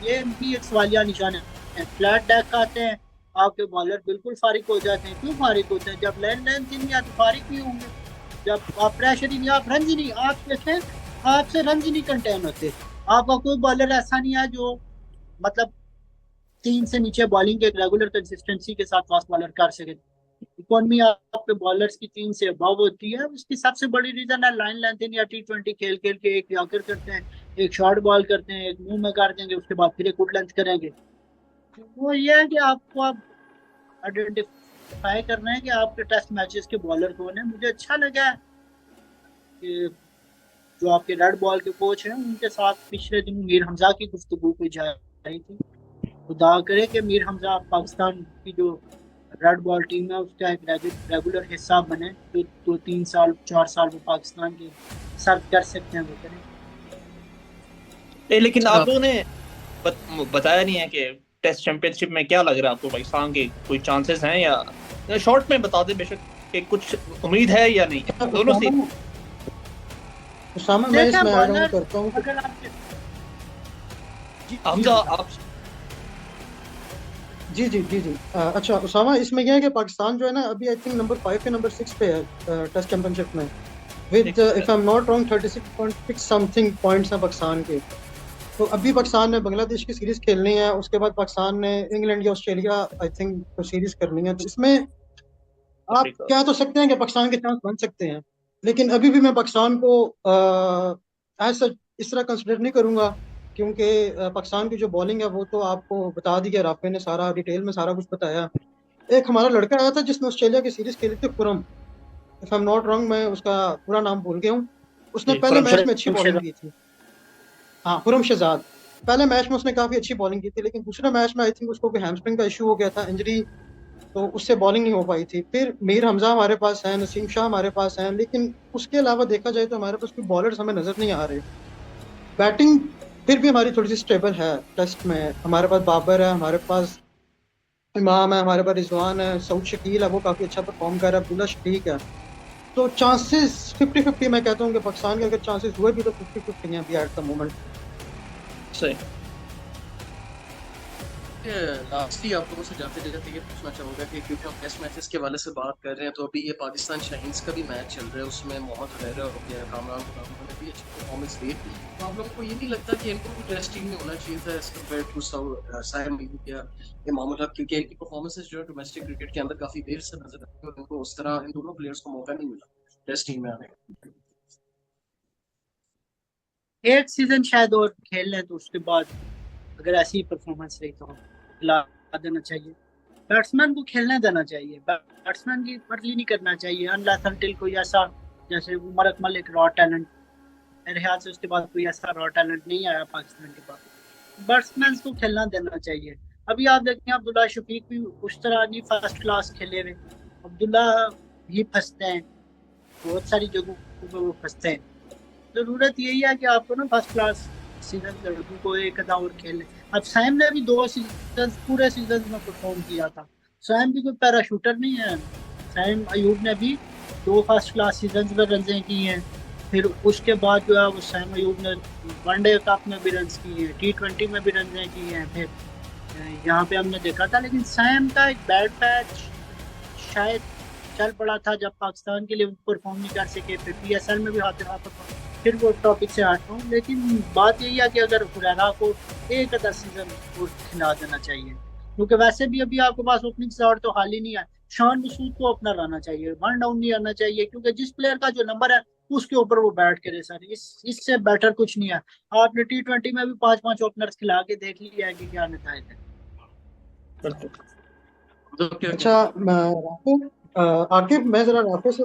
ये भी एक सवालिया निशान है। फ्लैट डेक आते हैं, आपके बॉलर बिल्कुल फारिग हो जाते हैं। क्यों फारिग होते हैं? जब लेन लेंथ ही नहीं है तो फारिग भी होंगे। जब आप प्रेशर ही नहीं, आप रन ही नहीं, आप देखें आपसे रन ही नहीं कंटेन होते। आपका कोई बॉलर ऐसा नहीं है जो मतलब 3 से नीचे बॉलिंग एक रेगुलर कंसिस्टेंसी के साथ फास्ट बॉलर कर सके। इकोनॉमी आपके बॉलर्स की 3 से अबव होती है, उसकी सबसे बड़ी रीजन है लाइन लेंथ या T20 खेल खेल के एक यॉर्कर करते हैं, एक शॉर्ट बॉल करते हैं, एक मुंह में कर देंगे, उसके बाद फिर एक वुड लेंथ करेंगे। वो ये है कि आपको आप आइडेंटिफाई करना है कि आपके टेस्ट मैचेस के बॉलर कौन है। मुझे अच्छा लगा कि जो आपके रेड बॉल के कोच हैं उनके साथ पिछले दिन मीर हमजा की गुफ्तगू की जा रही थी। खुदा करे कि मीर हमजा पाकिस्तान की जो रेड बॉल टीम है उसका एक रेगुलर हिस्सा बने, जो 2-3 साल 4 साल में पाकिस्तान के सर्व कर सकते हैं वो करें। लेकिन अच्छा, आप लोगों ने बताया नहीं है कि टेस्ट चैंपियनशिप में क्या लग रहा है आपको, पाकिस्तान के कोई चांसेस हैं या शॉर्ट में बता दें बेशक कि कुछ उम्मीद है या नहीं, दोनों से। उसामा मैं देखा इसमें ऐड ऑन बॉलर करता हूँ अगर आपके हमजा आप जी जी जी जी अच्छा उसामा, इसमें क्या है कि पाकिस्तान जो है ना अभी आई थिंक नंबर 5 या नंबर 6 पे है टेस्ट चैंपियनशिप में, with if I am not wrong 36.6 something points हैं पाकिस्तान के। तो अभी पाकिस्तान ने बांग्लादेश की सीरीज खेलनी है, उसके बाद पाकिस्तान ने इंग्लैंड या ऑस्ट्रेलिया आई थिंक तो सीरीज करनी है। तो इसमें आप अफ्रीका कह तो सकते हैं कि पाकिस्तान के चांस बन सकते हैं, लेकिन अभी भी मैं पाकिस्तान को ऐसा इस तरह कंसिडर नहीं करूंगा, क्योंकि पाकिस्तान की जो बॉलिंग है वो तो आपको बता दी है, राफे ने सारा डिटेल में सारा कुछ बताया। एक हमारा लड़का आया था जिसने ऑस्ट्रेलिया की सीरीज खेली थी, Khurram, if I am not wrong, मैं उसका पूरा नाम भूल गया हूँ। उसने जी पहले मैच में अच्छी खुरमशद बॉलिंग की थी। हाँ, खुरम शहजाद। पहले मैच में उसने काफी अच्छी बॉलिंग की थी, लेकिन दूसरे मैच में आई थिंक उसको कोई हैमस्ट्रिंग का इशू हो गया था, इंजरी, तो उससे बॉलिंग नहीं हो पाई थी। फिर मीर हमजा हमारे पास है, नसीम शाह हमारे पास है, लेकिन उसके अलावा देखा जाए तो हमारे पास कोई बॉलर्स हमें नजर नहीं आ रहे। बैटिंग फिर भी हमारी थोड़ी सी स्टेबल है। टेस्ट में हमारे पास बाबर है, हमारे पास इमाम है, हमारे पास रिजवान है, सऊद शकील है, वो काफी अच्छा परफॉर्म कर रहा है, अब्दुल्ला शफीक है। तो चांसेस 50-50 मैं कहता हूँ कि पाकिस्तान के अगर चांसेस हुए भी तो 50-50 हैं अभी एट द मोमेंट। से। लास्टली आप लोगों से जाते जाते ये पूछना चाहूंगा कि क्योंकि हम टेस्ट मैचेस के वाले से बात कर रहे हैं, तो अभी ये पाकिस्तान शाहीन्स का भी मैच चल रहा है, उसमें मोहम्मद हुरैरा हो गया, कामरान खुराना ने भी अच्छी परफॉर्मेंस दी। तो आप लोगों को ये नहीं लगता कि इनको भी टेस्ट टीम में होना चाहिए था as compare to Saim Ayub या मोहम्मद हक, क्योंकि इनकी परफॉर्मेंसेस जो है डोमेस्टिक क्रिकेट के अंदर काफी देर से नजर आती है और इनको उस तरह इन दोनों प्लेयर्स को मौका नहीं मिला टेस्ट टीम में आने का। एक सीजन शायद और खेल लें तो उसके बाद अगर ऐसी परफॉर्मेंस रही तो खिला देना चाहिए। बैट्समैन को खेलने देना चाहिए, बैट्समैन की मर्जी नहीं करना चाहिए अनलेस अनटिल कोई ऐसा, जैसे उमर अकमल एक रॉ टैलेंट, मेरे ख्याल से उसके बाद कोई ऐसा रॉ टैलेंट नहीं आया पाकिस्तान के पास। बैट्समैन को खेलना देना चाहिए। अभी आप देखते हैं अब्दुल्ला शफीक भी उस तरह नहीं फर्स्ट क्लास खेले हुए, अब्दुल्ला भी फंसते हैं, बहुत सारी जगहों पे वो फंसते हैं। जरूरत यही है कि आपको ना फर्स्ट क्लास सीजन लड़कों को एक आधा और खेलने। अब सैम ने भी 2 सीजन पूरे सीजन में परफॉर्म किया था। सैम भी कोई पैराशूटर नहीं है। सैम अयूब ने भी 2 फर्स्ट क्लास सीजन में रन की हैं। फिर उसके बाद जो है वो सैम अयूब ने वनडे कप में भी रन किए हैं, T20 में भी रन किए हैं। फिर यहाँ पे हमने देखा था, लेकिन सैम का एक बैड पैच शायद चल पड़ा था जब पाकिस्तान के लिए परफॉर्म नहीं कर सके, फिर PSL में भी हाथ हाथ। फिर वो टॉपिक से हटता हूँ, लेकिन बात यही है कि अगर हुरैरा को एक आधा सीजन और खिला देना चाहिए, क्योंकि वैसे भी अभी आपके पास ओपनिंग स्लॉट तो खाली नहीं है। शान मसूद को अपना लाना चाहिए, वन डाउन नहीं आना चाहिए, क्योंकि जिस प्लेयर का जो नंबर है उसके ऊपर वो बैट करे सर, इससे बेटर कुछ नहीं है। आपने T20 में भी 5-5 ओपनर्स खिला के देख लिया है कि क्या नतीजा है। तो क्या अच्छा, आकिब, मैं जरा राफे से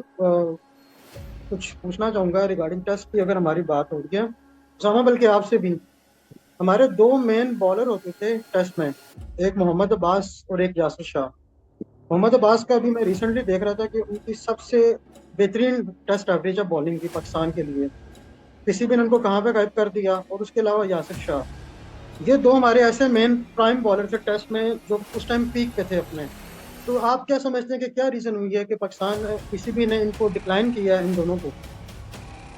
कुछ पूछना चाहूंगा रिगार्डिंग टेस्ट की, अगर हमारी बात हो रही है उसामा, बल्कि आपसे भी। हमारे 2 मेन बॉलर होते थे टेस्ट में, एक मोहम्मद अब्बास और एक यासिर शाह। मोहम्मद अब्बास का भी मैं रिसेंटली देख रहा था कि उनकी सबसे बेहतरीन टेस्ट एवरेज है बॉलिंग की पाकिस्तान के लिए। किसी भी ने उनको कहाँ पे गायब कर दिया। और उसके अलावा यासिर शाह, ये दो हमारे ऐसे मेन प्राइम बॉलर थे टेस्ट में जो उस टाइम पीक पे थे अपने। तो आप क्या समझते हैं कि क्या रीजन हुई है कि पाकिस्तान पीसीबी ने इनको डिक्लाइन किया है इन दोनों को?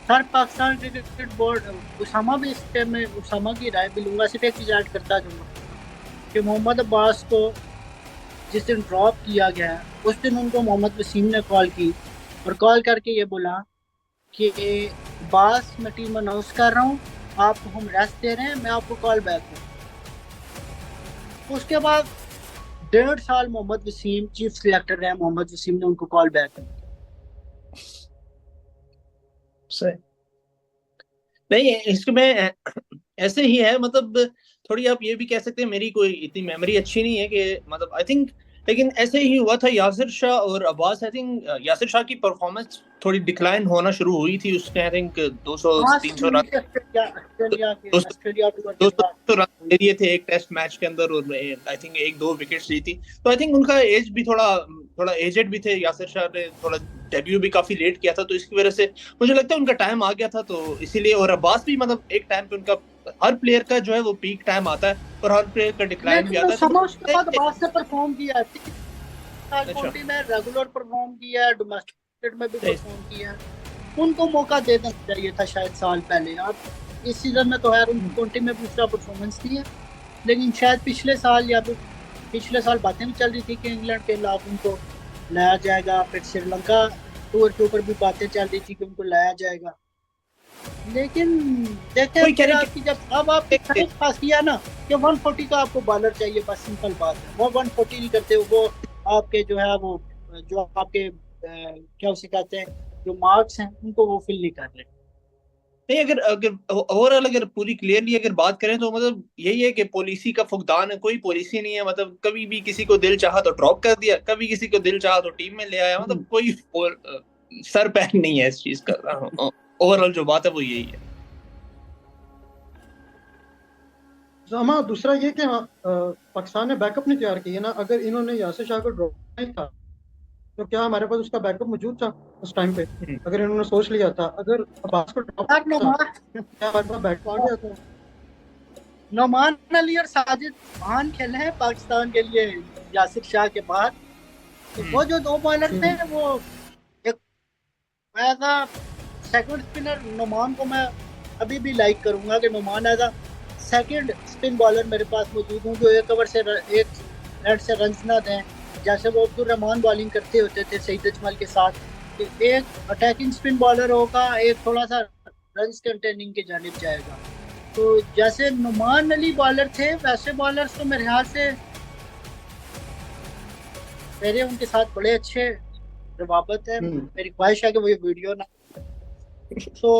Sir Pakistan cricket board, Usama भी इस टाइम में उसामा की राय भी लूंगा, सिर्फ एक चीज ऐड करता जाऊंगा कि मोहम्मद अब्बास को जिस दिन ड्रॉप किया गया है उस दिन उनको मोहम्मद वसीम ने कॉल की और कॉल करके ये बोला कि बास मैं टीम अनाउंस कर रहा हूँ, आपको हम रेस्ट दे रहे हैं, मैं आपको कॉल बैक करूँ। उसके बाद 1.5 साल मोहम्मद वसीम चीफ सिलेक्टर रहे, मोहम्मद वसीम ने उनको कॉल बैक किया। सही नहीं, इसमें ऐसे ही है, मतलब थोड़ी आप ये भी कह सकते हैं मेरी कोई इतनी मेमोरी अच्छी नहीं है कि मतलब आई थिंक, लेकिन ऐसे ही हुआ था यासिर शाह और अब्बास। आई थिंक यासिर शाह की परफॉर्मेंस थोड़ी डिक्लाइन होना शुरू हुई थी, उसने I think 200-300 run Australia tour के 200 बाद रन दे दिए थे एक टेस्ट मैच के अंदर, और आई थिंक 1-2 विकेट्स ली थी। तो आई थिंक उनका एज भी थोड़ा थोड़ा एजेड भी थे। यासिर शाह ने थोड़ा डेब्यू भी काफी लेट किया था, तो इसकी वजह से मुझे लगता है उनका टाइम आ गया था, तो इसीलिए। और अब्बास भी मतलब एक टाइम पे उनका, हर प्लेयर का जो है वो पीक टाइम आता है और हर प्लेयर का डिक्लाइन भी आता है। लेकिन उसके बाद अब्बास ने परफॉर्म किया, अच्छा। काउंटी में रेगुलर परफॉर्म किया, डोमेस्टिक में भी परफॉर्म किया। उनको मौका दे देना चाहिए था शायद साल पहले। अब इस सीजन में तो यार उनको काउंटी में दूसरा परफॉर्मेंस दी है, लेकिन शायद पिछले साल या फिर पिछले साल बातें भी चल रही थी कि इंग्लैंड के खिलाफ उनको लाया जाएगा, फिर श्रीलंका टूर के ऊपर भी बातें चल रही थी कि उनको लाया जाएगा। लेकिन देखें कोई कह फिर रहे आपकी जब अब आपके साइज पास किया ना कि 140 का आपको बॉलर चाहिए, बस सिंपल बात है। वो 140 नहीं करते, वो आपके जो है वो जो आपके क्या उसे कहते हैं जो मार्क्स हैं उनको वो फिल नहीं कर रहे। नहीं, अगर अगर ओवरऑल अगर पूरी क्लियरली अगर बात करें तो मतलब यही है कि पॉलिसी का फुकदान है, कोई पॉलिसी नहीं है। मतलब कभी भी किसी को दिल चाहा तो ड्रॉप कर दिया, कभी किसी को दिल चाहा तो टीम में ले आया, मतलब कोई सर पैर नहीं है इस चीज का। ओवरऑल जो बात है वो यही है। हमारा दूसरा ये कि पाकिस्तान ने बैकअप नहीं तैयार किया ना। अगर इन्होंने यासिर शाह को ड्रॉप नहीं था तो क्या हमारे पास उसका बैकअप मौजूद था उस टाइम पे? अगर इन्होंने सोच लिया था, अगर अब्बास को ड्रॉप था क्या हमारे पास बैकअप आ गया था? नोमान अली और साजिद खान खेले हैं पाकिस्तान के लिए यासिर शाह के बाद। तो वो जो दो बॉलर थे वो एक as a second spinner Noman को मैं अभी भी लाइक करूंगा कि Noman as a second spin bowler मेरे पास मौजूद हूँ जो एक ओवर से एक रेड से रन ना दें, जैसे वो अब्दुल रहमान बॉलिंग करते होते थे सईद अजमल के साथ। कि एक अटैकिंग स्पिन बॉलर होगा, एक थोड़ा सा रन कंटेनिंग की जानिब जाएगा। तो जैसे नुमान अली बॉलर थे वैसे बॉलर्स तो मेरे ख्याल से मेरे उनके साथ बड़े अच्छे रवाबत है। मेरी ख्वाहिश है कि वो ये वीडियो ना तो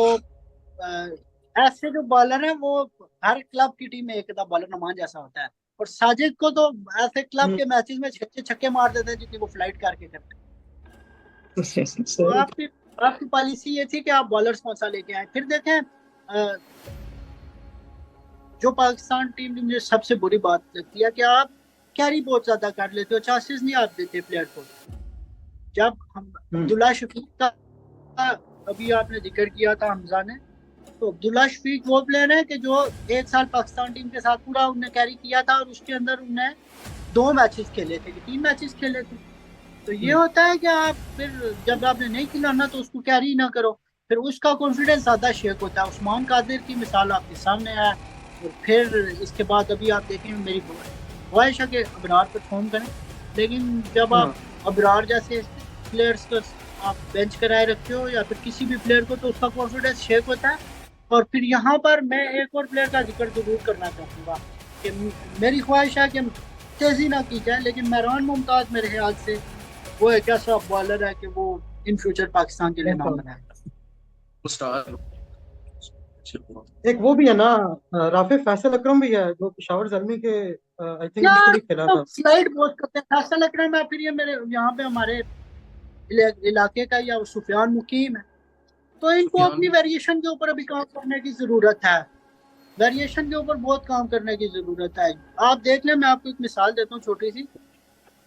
ऐसे जो बॉलर हैं वो हर क्लब की टीम में एक आधा बॉलर नुमान जैसा होता है। और साजिद को तो ऐसे क्लब के मैचेस में छक्के छक्के मार देते हैं जितनी वो फ्लाइट करके करते हैं। तो आपकी पॉलिसी ये थी कि आप बॉलर्स कौन सा लेके आए। फिर देखें जो पाकिस्तान टीम की मुझे सबसे बुरी बात लगती है कि आप कैरी बहुत ज्यादा कर लेते हो, चांसेस नहीं आप देते प्लेयर को। जब हम अब्दुल्ला शफीक का अभी आपने जिक्र किया था हमजा ने, तो अब्दुल्ला शफीक वो प्लेयर है कि जो 1 साल पाकिस्तान टीम के साथ पूरा उन्हें कैरी किया था और उसके अंदर उन्हें 2 मैचेस खेले थे, 3 मैचेस खेले थे। तो ये होता है कि आप फिर जब आपने नहीं खिलाना तो उसको कैरी ना करो, फिर उसका कॉन्फिडेंस ज्यादा शेक होता है। उस्मान कादिर की मिसाल आपके सामने है। और फिर इसके बाद अभी आप देखें, मेरी ख्वाहिश है कि अबरार परफॉर्म करें, लेकिन जब आप अबरार जैसे प्लेयर्स को आप बेंच कराए रखते हो या फिर किसी भी प्लेयर को तो उसका कॉन्फिडेंस शेक होता है। और फिर यहाँ पर मैं एक और प्लेयर का जिक्र जरूर करना चाहूँगा कि मेरी ख्वाहिश है कि तेजी ना की जाए, लेकिन मेहरान मुमताज मेरे ख्याल से वो एक ऐसा बॉलर है कि वो इन फ्यूचर पाकिस्तान के लिए नाम बनाए। एक वो भी है ना, राफे फैसल अकरम भी है जो पेशावर ज़ल्मी के आई थिंक उसके लिए खेला था। स्लाइड बहुत करते हैं फैसल अकरम है, फिर ये मेरे यहाँ पे हमारे इलाके का या सुफियान मुकीम है, तो इनको अपनी वेरिएशन के ऊपर अभी काम करने की जरूरत है। वेरिएशन के ऊपर बहुत काम करने की जरूरत है। आप देख लें, मैं आपको एक मिसाल देता हूँ छोटी सी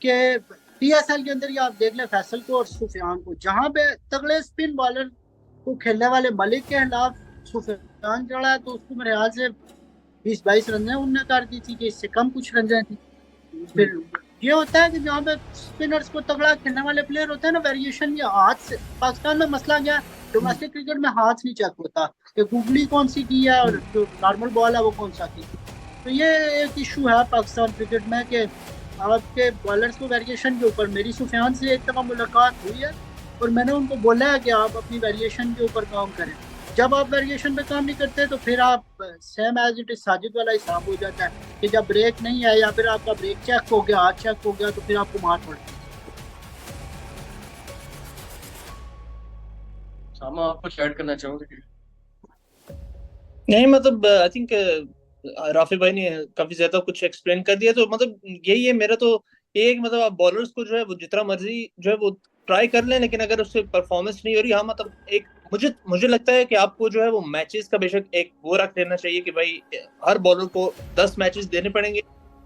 कि PSL के अंदर ये आप देख लें फैसल को और सुफियान को, जहां पे तगड़े स्पिन बॉलर को खेलने वाले मलिक के खिलाफ सुफियान चढ़ा तो उसको मेरे ख्याल से 20-22 रन उनने कर दी थी कि इससे कम कुछ रन थी। फिर ये होता है कि जहाँ पे स्पिनर्स को तगड़ा खेलने वाले प्लेयर होते हैं ना, वेरिएशन ये हाथ से, पाकिस्तान में मसला क्या है, डोमेस्टिक क्रिकेट में हाथ नहीं चेक होता कि गुगली कौन सी की है और जो नॉर्मल बॉल है वो कौन सा की। तो ये एक इशू है पाकिस्तान क्रिकेट में कि आपके बॉलर्स को वेरिएशन के ऊपर, मेरी सुफियान से एक दफ़ा मुलाकात हुई है और मैंने उनको बोला है कि आप अपनी वेरिएशन के ऊपर काम करें। जब आप वेरिएशन पे काम नहीं करते तो फिर आप same as it is Sajid वाला हिसाब हो जाता है कि जब ब्रेक नहीं है या फिर आपका ब्रेक चेक हो गया, हाथ चेक हो गया, तो फिर आपको मार पड़ती है। सामा आप कुछ ऐड करना चाहोगे? नहीं मतलब आई थिंक राफी भाई ने काफी ज्यादा कुछ एक्सप्लेन कर दिया, तो मतलब यही है मेरा तो एक, मतलब आप बॉलर्स को जो है वो जितना मर्जी जो है वो ट्राई कर लें, लेकिन अगर उससे परफॉर्मेंस नहीं हो रही, हाँ मतलब एक मुझे लगता है कि आपको जो है वो मैचेस का बेशक एक वो रख लेना चाहिए कि भाई हर बॉलर को 10 मैचेस देने पड़ेंगे,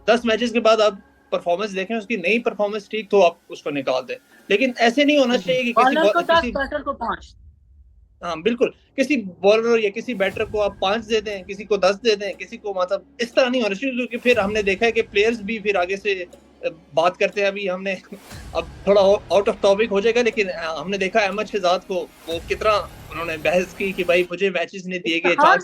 10 मैचेस के बाद आप परफॉर्मेंस देखें, उसकी नई परफॉर्मेंस ठीक तो आप उसको निकाल दें, लेकिन ऐसे नहीं होना चाहिए कि बॉलर को 10, बैटर को 5। हाँ बिल्कुल, किसी बॉलर या किसी बैटर को आप 5 दे दें, किसी को 10 दे दें, किसी को, मतलब इस तरह नहीं होना चाहिए, क्योंकि फिर हमने देखा है कि प्लेयर्स भी फिर आगे से बात करते हैं। अभी हमने अब थोड़ा आउट ऑफ टॉपिक हो जाएगा, लेकिन हमने देखा अहमद शहजाद को वो कितना उन्होंने बहस की कि भाई मुझे मैचेस नहीं दिए गए, चांस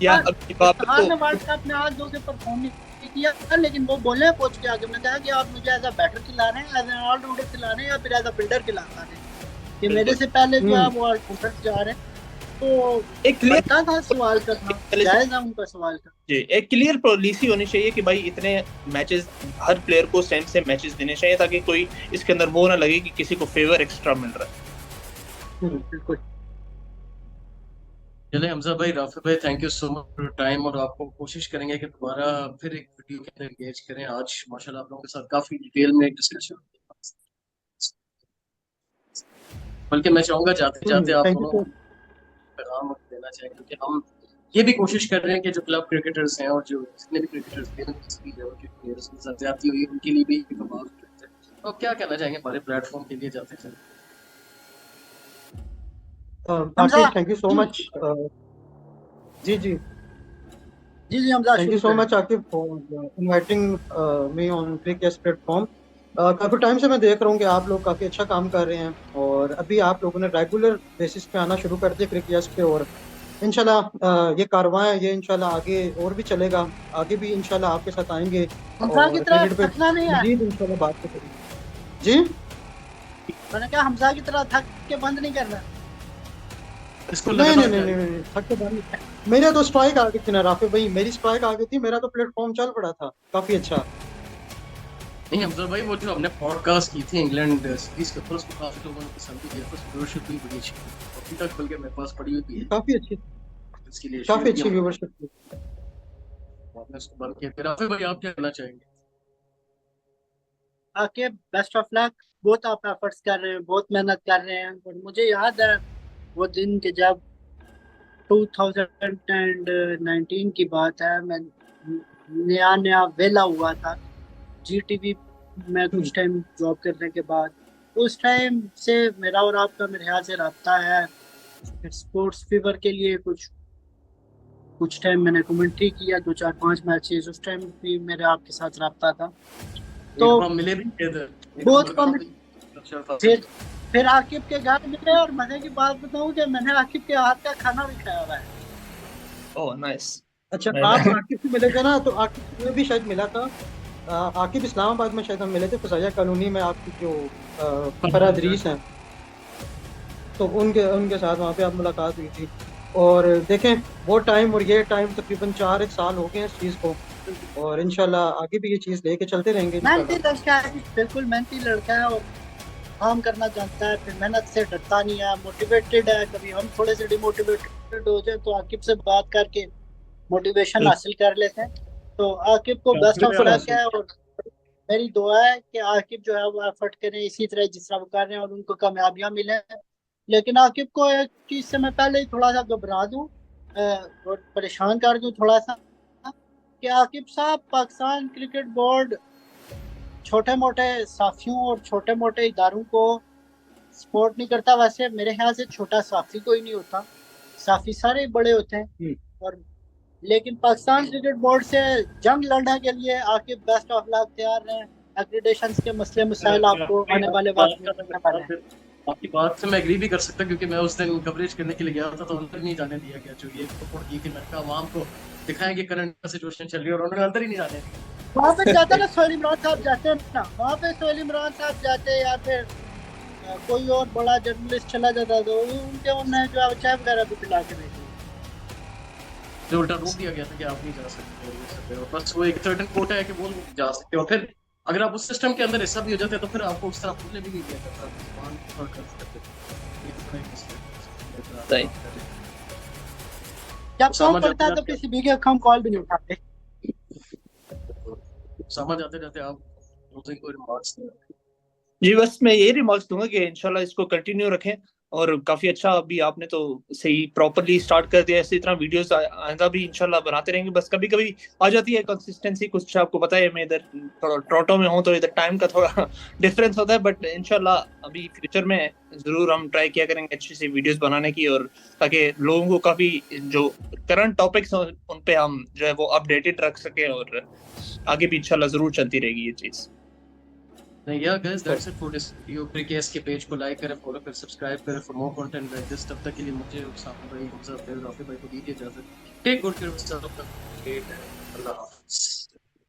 या वर्ल्ड कप में आज दो के परफॉर्म नहीं किया, लेकिन वो बोले कोच के आगे, मैंने कहा कि आप मुझे एज अ बैटर खिला रहे हैं, एज एन ऑलराउंडर खिला रहे हैं या फिर एज अ फील्डर खिला रहे हैं, कि मेरे से पहले जो है वो ऑलराउंडर जा रहे हैं। तो एक क्लियर था सवाल करना, जायज है उनका सवाल का जी, एक क्लियर पॉलिसी होनी चाहिए कि भाई इतने मैचेस हर प्लेयर को सेम मैचेस देने चाहिए, ताकि कोई इसके अंदर वो ना लगे कि किसी को फेवर एक्स्ट्रा मिल रहा है। बिल्कुल। चले हमजा भाई, राफी भाई, thank you so much for time, और आपको कोशिश करेंगे कि दोबारा फिर एक वीडियो के अंदर एंगेज करें। आज माशाल्लाह आप लोगों के साथ काफी डिटेल में डिस्कशन, बल्कि मैं चाहूंगा जाते जाते आप दोनों को पैगाम देना चाहिए, क्योंकि हम ये भी कोशिश कर रहे हैं कि जो क्लब क्रिकेटर्स हैं और जो जितने भी क्रिकेटर्स प्लेयर्स के साथ ज्यादती हुई उनके लिए भी दबाव करते हैं। तो क्या कहना चाहेंगे हमारे प्लेटफॉर्म के लिए जाते जाते? Thank you so much. जी जी जी जी Hamza, thank you so much Aqib for inviting me on cricket platform. काफ़ी टाइम से मैं देख रहा हूँ कि आप लोग काफ़ी अच्छा काम कर रहे हैं, और अभी आप लोगों ने रेगुलर बेसिस पे आना शुरू कर दिया क्रिकेट पे, और इंशाल्लाह ये कारवां है, ये इंशाल्लाह आगे और भी चलेगा, आगे भी इंशाल्लाह आपके साथ आएंगे हमजा की और तरह क्रिकेट पे थकना नहीं है। मजीद इंशाल्लाह बात करेंगे। जी मैंने कहा हमजा की तरह थक के बंद नहीं करना। इसको नहीं नहीं नहीं नहीं थक के बंद, मेरे तो स्ट्राइक आ गई थी ना राफी भाई, मेरी स्ट्राइक आ गई थी, मेरा तो प्लेटफॉर्म चल पड़ा था काफ़ी अच्छा। नहीं हमजा भाई, वो जो हमने पॉडकास्ट की थी इंग्लैंड सीरीज के ऊपर, उसको काफी लोगों ने पसंद भी किया, उसकी व्यूअरशिप भी बड़ी अच्छी थी, अभी तक बल्कि मेरे पास पड़ी हुई है, काफ़ी अच्छी इसके लिए काफ़ी अच्छी व्यूअरशिप थी। आपने उसको बंद किया। फिर राफी भाई आप क्या कहना चाहेंगे? आके बेस्ट ऑफ लक, बहुत आप एफर्ट्स कर रहे हैं, बहुत मेहनत कर रहे हैं, और मुझे याद है वो दिन के जब 2019 की बात है, मैं नया नया वेला हुआ था GTV में कुछ टाइम जॉब करने के बाद, उस टाइम से मेरा और आपका मेरे ख्याल से रब्ता है। फिर स्पोर्ट्स फीवर के लिए कुछ टाइम मैंने कमेंट्री किया, 2-4-5 मैचेस, उस टाइम भी मेरे आपके साथ रब्ता था। तो मिले भी बहुत कम। फिर आकिब के घर मिले, और मजे की बात बताऊं कि मैंने आकिब के हाथ का खाना भी खाया हुआ है। Oh nice. अच्छा, आप आकिब से मिले थे ना, तो आकिब में भी शायद मिला था, आकिब इस्लामाबाद में शायद हम मिले थे, फसाया कॉलोनी में, आपकी जो फरहद रीस हैं, तो उनके साथ वहाँ पे आप मुलाकात हुई थी। और देखें वो टाइम और ये टाइम तकरीबन 4-1 साल हो गए हैं इस चीज़ को, और इंशाल्लाह आगे भी ये चीज़ लेके चलते रहेंगे। मेहनती लड़का है, बिल्कुल मेहनती लड़का है, और काम करना जानता है, फिर मेहनत से डरता नहीं है, मोटिवेटेड है। कभी हम थोड़े से डिमोटिवेटेड हो जाए तो आकिब से बात करके मोटिवेशन हासिल कर लेते हैं। तो आकिब को बेस्ट ऑफ लक है, और मेरी दुआ है कि आकिब जो है वो एफर्ट करें इसी तरह जिस तरह वो कर रहे हैं, और उनको कामयाबियां मिले। लेकिन आकिब को एक चीज से मैं पहले ही थोड़ा सा घबरा दूं और परेशान कर दूं थोड़ा सा, कि आकिब साहब, पाकिस्तान क्रिकेट बोर्ड छोटे मोटे साफियों और छोटे मोटे इदारों को सपोर्ट नहीं करता। वैसे मेरे ख्याल से छोटा साफी कोई नहीं होता, साफी सारे बड़े होते हैं। और लेकिन पाकिस्तान क्रिकेट बोर्ड से जंग लड़ने के लिए आपके बेस्ट ऑफ लक, तैयार रहें। एक्रेडिटेशंस के मसले मसाइल आपको आने वाले वक्त में करना पड़े। आपकी बात से मैं एग्री भी कर सकता, क्योंकि मैं उस दिन कवरेज करने के लिए गया था तो अंदर नहीं जाने दिया गया। जो ये सपोर्ट की कि लड़का आवाम को दिखाएं कि करंट सिचुएशन चल रही है, और उन्होंने अंदर ही नहीं जाने दिया। वहाँ पे जाते ना सोहेल इमरान साहब जाते हैं ना, वहाँ पे सोहेल इमरान साहब जाते या फिर कोई और बड़ा जर्नलिस्ट चला जाता तो उनके उन्हें जो है चाय वगैरह भी पिला के भेजी। जो उल्टा रोक दिया गया था कि आप नहीं जा सकते, और बस वो एक सर्टेन कोटा है कि वो जा सकते हो। फिर अगर आप उस सिस्टम के अंदर हिस्सा भी हो जाते तो फिर आपको उस तरह बोलने भी नहीं दिया सही। जब कॉल करता है तो किसी भी के हम कॉल भी नहीं उठाते। समझ आते जाते आप क्लोजिंग कोई रिमार्क्स? जी बस मैं यही रिमार्क्स दूंगा कि इंशाल्लाह इसको कंटिन्यू रखें, और काफी अच्छा अभी आपने तो सही प्रॉपर्ली स्टार्ट कर दिया। इसी तरह वीडियोस आइंदा भी इंशाल्लाह बनाते रहेंगे। बस कभी कभी आ जाती है कंसिस्टेंसी, कुछ आपको पता है मैं इधर टोरंटो में हूँ तो इधर टाइम का थोड़ा डिफरेंस होता है, बट इंशाल्लाह अभी फ्यूचर में जरूर हम ट्राई किया करेंगे अच्छी सी वीडियोस बनाने की, और ताकि लोगों को काफी जो करंट टॉपिक्स उन पे हम जो है वो अपडेटेड रख सकें, और आगे भी इंशाल्लाह जरूर चलती रहेगी ये चीज। Yeah guys, that's it for this video. क्रिकेस के पेज को लाइक करें, फॉलो करें, सब्सक्राइब करें for more content like this. तब तक के लिए मुझे और सामने भाई हमजा भाई राफी भाई को दीजिए इजाजत। Take good care of yourself. अल्लाह हाफ़िज़।